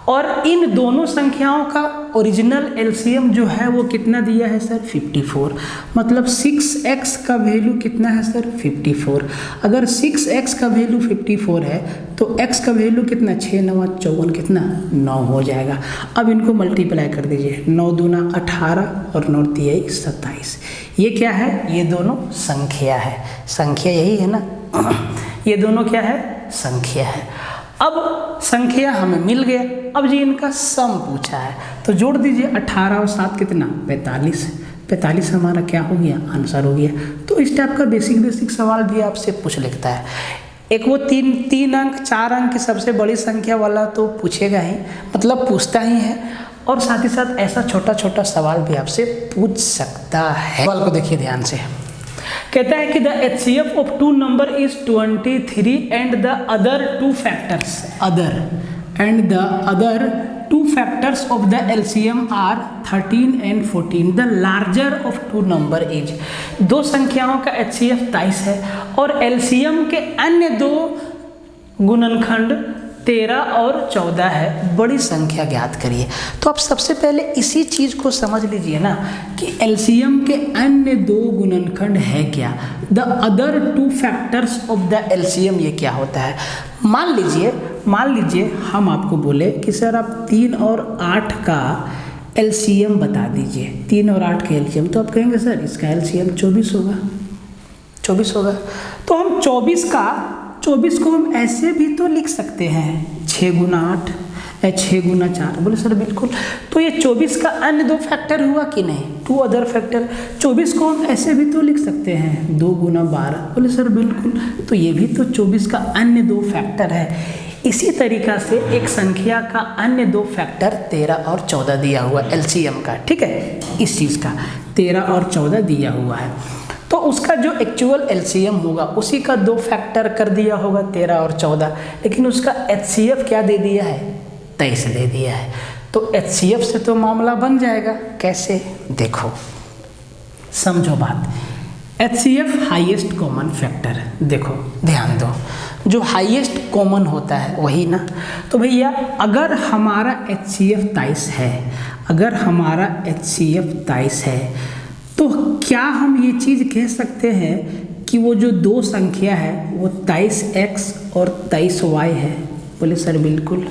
और इन दोनों संख्याओं का ओरिजिनल एलसीएम जो है वो कितना दिया है सर 54, मतलब 6x का वैल्यू कितना है सर 54। अगर 6x का वैल्यू 54 है तो x का वैल्यू कितना 6 9 54 कितना 9 हो जाएगा। अब इनको मल्टीप्लाई कर दीजिए, 9 दूना 18 और 9 तिहाई 27। ये क्या है, ये दोनों संख्या है, संख्या यही है ना, ये दोनों क्या है संख्या है। अब संख्या हमें मिल गया, अब जी इनका सम पूछा है तो जोड़ दीजिए, 18 और 7 कितना 45, 45 हमारा क्या हो गया आंसर हो गया। तो इस टाइप का बेसिक सवाल भी आपसे पूछ लेता है। एक वो 3 अंक 4 अंक की सबसे बड़ी संख्या वाला तो पूछेगा ही, मतलब पूछता ही है, और साथ ही साथ ऐसा छोटा सवाल भी आपसे पूछ सकता है। सवाल को देखिए ध्यान से, कहता है कि the HCF of 2 number is 23 and the other 2 factors, other two factors of the LCM are 13 and 14, the larger of two number is. दो संख्याओं का एचसीएफ 23 है और एलसीएम के अन्य दो गुणनखंड 13 और 14 है, बड़ी संख्या ज्ञात करिए। तो आप सबसे पहले इसी चीज़ को समझ लीजिए ना कि एलसीएम के अन्य दो गुणनखंड है क्या, the other two factors of the LCM, ये क्या होता है। मान लीजिए हम आपको बोले कि सर आप 3 और 8 का एलसीएम बता दीजिए, 3 और 8 का एलसीएम, तो आप कहेंगे सर इसका एलसीएम 24 होगा, 24 होगा। तो हम 24 को हम ऐसे भी तो लिख सकते हैं 6 गुना 8 या 6 गुना 4। बोले सर बिल्कुल। तो ये 24 का अन्य दो फैक्टर हुआ कि नहीं, 2 अदर फैक्टर। 24 को हम ऐसे भी तो लिख सकते हैं 2 गुना 12। बोले सर बिल्कुल। तो ये भी तो 24 का अन्य दो फैक्टर है। इसी तरीक़ा से एक संख्या का अन्य दो फैक्टर 13 और 14 दिया हुआ एलसीएम का, ठीक है, इस चीज़ का 13 और 14 दिया हुआ है। तो उसका जो एक्चुअल एलसीएम होगा उसी का दो फैक्टर कर दिया होगा 13 और 14, लेकिन उसका एचसीएफ क्या दे दिया है, 23 दे दिया है। तो एचसीएफ से तो मामला बन जाएगा। कैसे, देखो समझो बात। एचसीएफ हाईएस्ट कॉमन फैक्टर, देखो ध्यान दो, जो हाईएस्ट कॉमन होता है वही ना। तो भैया अगर हमारा एचसीएफ 23 है, अगर हमारा एचसीएफ 23 है, तो क्या हम ये चीज़ कह सकते हैं कि वो जो दो संख्या है वो 23x और 23y है। बोले सर बिल्कुल,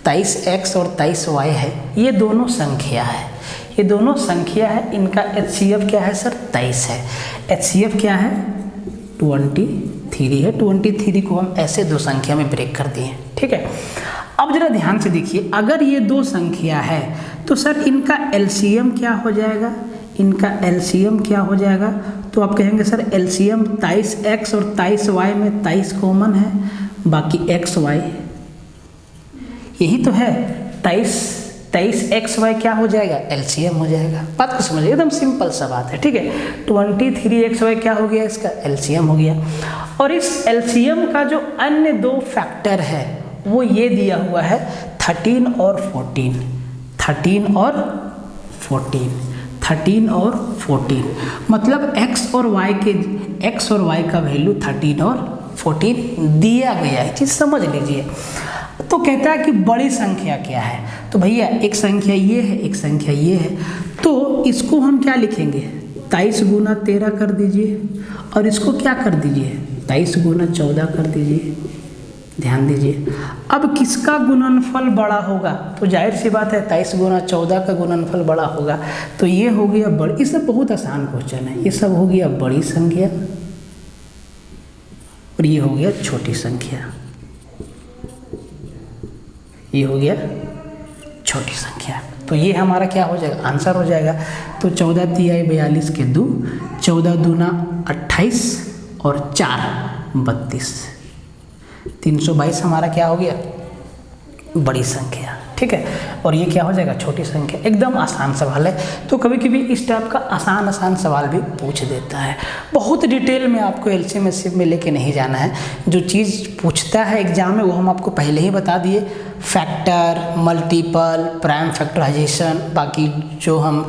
23x और 23y है, ये दोनों संख्या है, ये दोनों संख्या है। इनका एचसीएफ क्या है सर, 23 है। एचसीएफ क्या है, 23 है। 23 को हम ऐसे दो संख्या में ब्रेक कर दिए, ठीक है। अब जरा ध्यान से देखिए, अगर ये दो संख्या है तो सर इनका एलसीएम क्या हो जाएगा, इनका एलसीएम क्या हो जाएगा। तो आप कहेंगे सर एलसीएम 23x और 23y में 23 कॉमन है, बाकी xy यही तो है, 23xy क्या हो जाएगा, एलसीएम हो जाएगा। बात को समझिए, एकदम सिंपल सा बात है, ठीक है। 23xy क्या हो गया, इसका एलसीएम हो गया। और इस एलसीएम का जो अन्य दो फैक्टर है वो ये दिया हुआ है 13 और 14, 13 और 14, मतलब x और y का वैल्यू 13 और 14 दिया गया है, चीज़ समझ लीजिए। तो कहता है कि बड़ी संख्या क्या है, तो भैया एक संख्या ये है, एक संख्या ये है, तो इसको हम क्या लिखेंगे, 23 गुना 13 कर दीजिए और इसको क्या कर दीजिए, 23 गुना 14 कर दीजिए। ध्यान दीजिए, अब किसका गुणनफल बड़ा होगा, तो जाहिर सी बात है 23 गुना 14 का गुणनफल बड़ा होगा। तो ये हो गया बड़ी, ये सब बहुत आसान क्वेश्चन है, ये सब हो गया बड़ी संख्या और ये हो गया छोटी संख्या, ये हो गया छोटी संख्या। तो ये हमारा क्या हो जाएगा, आंसर हो जाएगा। तो 14 तिहाई 42 के 2, 14 दूना 28 और 4 32, 322 हमारा क्या हो गया, बड़ी संख्या, ठीक है। और ये क्या हो जाएगा, छोटी संख्या। एकदम आसान सवाल है। तो कभी कभी इस टाइप का आसान सवाल भी पूछ देता है। बहुत डिटेल में आपको एलसीएम एचसीएफ में लेके नहीं जाना है। जो चीज़ पूछता है एग्जाम में वो हम आपको पहले ही बता दिए, फैक्टर, मल्टीपल, प्राइम फैक्टराइजेशन, बाकी जो हम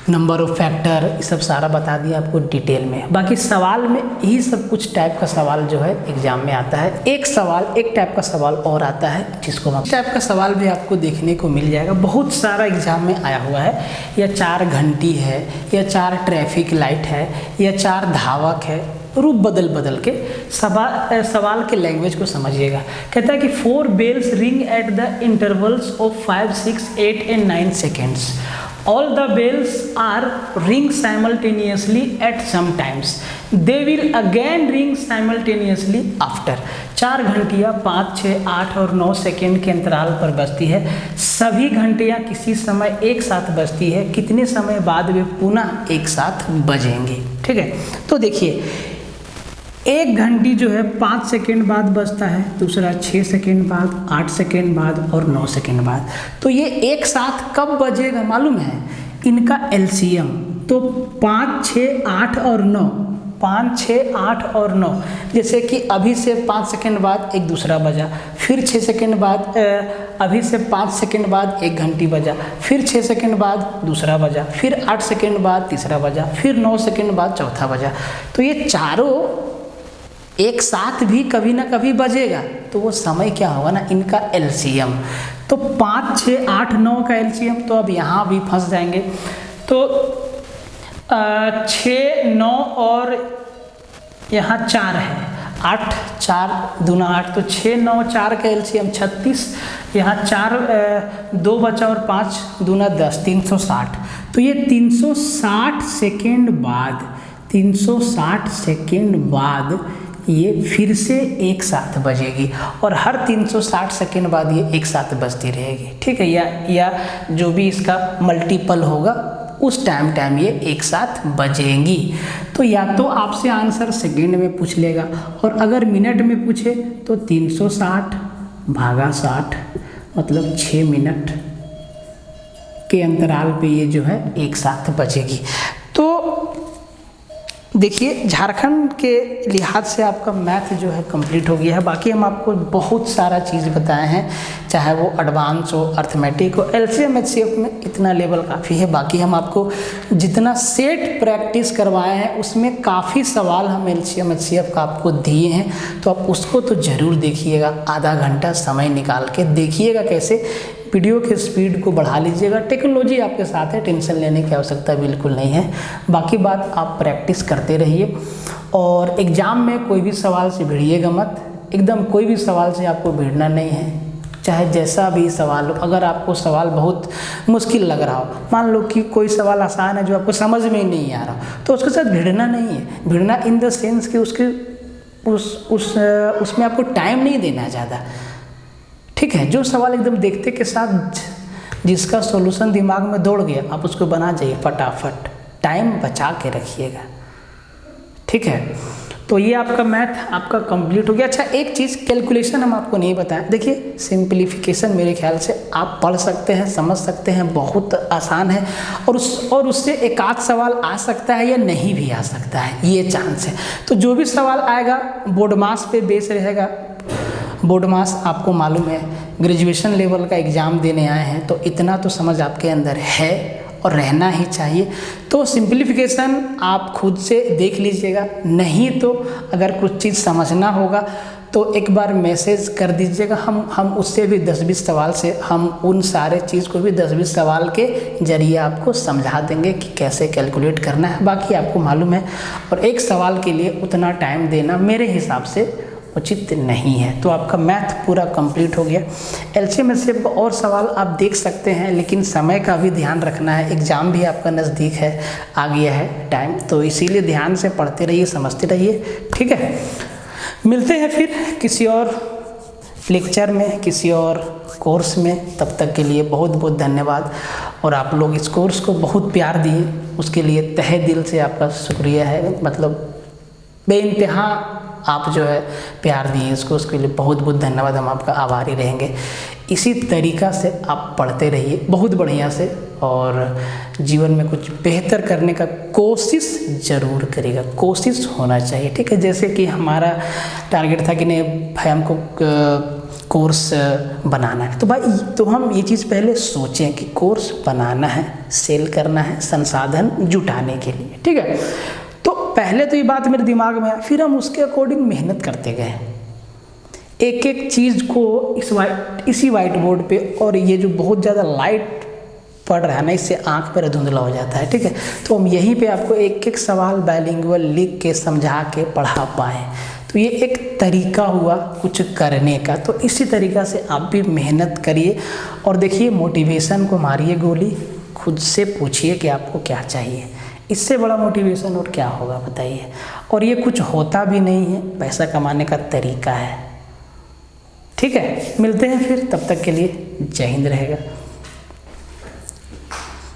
नंबर ऑफ फैक्टर, ये सब सारा बता दिया आपको डिटेल में। बाकी सवाल में यही सब कुछ टाइप का सवाल जो है एग्जाम में आता है। एक टाइप का सवाल और आता है जिसको हम टाइप का सवाल भी आपको देखने को मिल जाएगा। बहुत सारा एग्जाम में आया हुआ है, या 4 घंटी है, या 4 ट्रैफिक लाइट है, या 4 धावक है, रूप बदल के सवाल के लैंग्वेज को समझिएगा। कहता है कि 4 bells ring at the intervals of 5, 6, 8 and 9 seconds. All the bells are ring simultaneously at some times. They will again ring simultaneously after. 4 घंटियाँ 5, 6, 8 और 9 सेकेंड के अंतराल पर बजती है। सभी घंटियाँ किसी समय एक साथ बजती है, कितने समय बाद वे पुनः एक साथ बजेंगे, ठीक है। तो देखिए, एक घंटी जो है 5 सेकेंड बाद बजता है, दूसरा 6 सेकेंड बाद, 8 सेकेंड बाद और 9 सेकेंड बाद। तो ये एक साथ कब बजेगा मालूम है, इनका एलसीएम। तो 5, 6, 8 और 9 5, 6, 8 और 9। जैसे कि अभी से 5 सेकंड बाद एक दूसरा बजा, फिर 6 सेकंड बाद अभी से 5 सेकंड बाद एक घंटी बजा, फिर 6 सेकंड बाद दूसरा बजा, फिर 8 सेकंड बाद तीसरा बजा, फिर 9 सेकंड बाद चौथा बजा। तो ये चारों एक साथ भी कभी ना कभी बजेगा, तो वो समय क्या होगा ना, इनका एलसीएम। तो 5, 6, 8, 9 का एलसीएम, तो अब यहाँ भी फंस जाएंगे। तो 6, 9 और यहाँ 4 है, 8, 4 दूना 8, तो 6, 9, 4 का एलसीएम 36, यहाँ 4 2 बचा और 5 दूना 10, 360। तो ये 360 सेकेंड बाद, 360 सेकेंड बाद ये फिर से एक साथ बजेगी, और हर 360 सेकेंड बाद ये एक साथ बजती रहेगी, ठीक है। या जो भी इसका मल्टीपल होगा उस टाइम ये एक साथ बजेंगी। तो या तो आपसे आंसर सेकेंड में पूछ लेगा, और अगर मिनट में पूछे तो 360 भागा 60 मतलब 6 मिनट के अंतराल पे ये जो है एक साथ बजेगी। तो देखिए, झारखंड के लिहाज से आपका मैथ जो है कंप्लीट हो गया है। बाकी हम आपको बहुत सारा चीज़ बताए हैं, चाहे वो एडवांस हो, अर्थमेटिक हो, एलसीएम एचसीएफ में इतना लेवल काफ़ी है। बाकी हम आपको जितना सेट प्रैक्टिस करवाए हैं उसमें काफ़ी सवाल हम एलसीएम एचसीएफ का आपको दिए हैं, तो आप उसको तो ज़रूर देखिएगा, आधा घंटा समय निकाल के देखिएगा। कैसे वीडियो के स्पीड को बढ़ा लीजिएगा। टेक्नोलॉजी आपके साथ है, टेंशन लेने की आवश्यकता बिल्कुल नहीं है। बाकी बात आप प्रैक्टिस करते रहिए, और एग्ज़ाम में कोई भी सवाल से भिड़िएगा मत, एकदम कोई भी सवाल से आपको भिड़ना नहीं है, चाहे जैसा भी सवाल हो। अगर आपको सवाल बहुत मुश्किल लग रहा हो, मान लो कि कोई सवाल आसान है जो आपको समझ में ही नहीं आ रहा, तो उसके साथ भिड़ना नहीं है। भिड़ना इन द सेंस कि उसमें आपको टाइम नहीं देना है ज़्यादा, ठीक है। जो सवाल एकदम देखते के साथ जिसका सॉल्यूशन दिमाग में दौड़ गया, आप उसको बना जाइए फटाफट, टाइम बचा के रखिएगा, ठीक है। तो ये आपका मैथ आपका कंप्लीट हो गया। अच्छा, एक चीज़ कैलकुलेशन हम आपको नहीं बताएं। देखिए, सिंप्लीफिकेशन मेरे ख्याल से आप पढ़ सकते हैं, समझ सकते हैं, बहुत आसान है, और उससे एक आध सवाल आ सकता है या नहीं भी आ सकता है, ये चांस है। तो जो भी सवाल आएगा बोर्ड मास पे बेस रहेगा। बोर्ड मास आपको मालूम है, ग्रेजुएशन लेवल का एग्ज़ाम देने आए हैं, तो इतना तो समझ आपके अंदर है और रहना ही चाहिए। तो सिंप्लीफिकेशन आप खुद से देख लीजिएगा, नहीं तो अगर कुछ चीज़ समझना होगा तो एक बार मैसेज कर दीजिएगा, हम उससे भी 10-20 सवाल से, हम उन सारे चीज़ को भी 10-20 सवाल के जरिए आपको समझा देंगे कि कैसे कैलकुलेट करना है। बाकी आपको मालूम है, और एक सवाल के लिए उतना टाइम देना मेरे हिसाब से उचित नहीं है। तो आपका मैथ पूरा कंप्लीट हो गया। एलसीएम एचसीएफ का और सवाल आप देख सकते हैं, लेकिन समय का भी ध्यान रखना है, एग्ज़ाम भी आपका नज़दीक है, आ गया है टाइम, तो इसीलिए ध्यान से पढ़ते रहिए, समझते रहिए, ठीक है। मिलते हैं फिर किसी और लेक्चर में, किसी और कोर्स में। तब तक के लिए बहुत बहुत धन्यवाद, और आप लोग इस कोर्स को बहुत प्यार दिए, उसके लिए तहे दिल से आपका शुक्रिया है। मतलब बेइंतहा आप जो है प्यार दिए इसको, उसके लिए बहुत बहुत धन्यवाद, हम आपका आभारी रहेंगे। इसी तरीक़ा से आप पढ़ते रहिए बहुत बढ़िया से, और जीवन में कुछ बेहतर करने का कोशिश ज़रूर करिएगा, कोशिश होना चाहिए, ठीक है। जैसे कि हमारा टारगेट था कि नहीं भाई हमको कोर्स बनाना है, तो भाई तो हम ये चीज़ पहले सोचें कि कोर्स बनाना है, सेल करना है, संसाधन जुटाने के लिए, ठीक है। तो पहले तो ये बात मेरे दिमाग में है, फिर हम उसके अकॉर्डिंग मेहनत करते गए, एक एक चीज़ को इसी वाइट बोर्ड पे, और ये जो बहुत ज़्यादा लाइट पड़ रहा है ना, इससे आंख पर धुंधला हो जाता है, ठीक है। तो हम यहीं पे आपको एक एक सवाल बाइलिंगुअल लिख के समझा के पढ़ा पाएँ, तो ये एक तरीका हुआ कुछ करने का। तो इसी तरीक़ा से आप भी मेहनत करिए, और देखिए मोटिवेशन को मारिए गोली, खुद से पूछिए कि आपको क्या चाहिए, इससे बड़ा मोटिवेशन और क्या होगा बताइए। और ये कुछ होता भी नहीं है, पैसा कमाने का तरीका है, ठीक है। मिलते हैं फिर, तब तक के लिए जय हिंद रहेगा।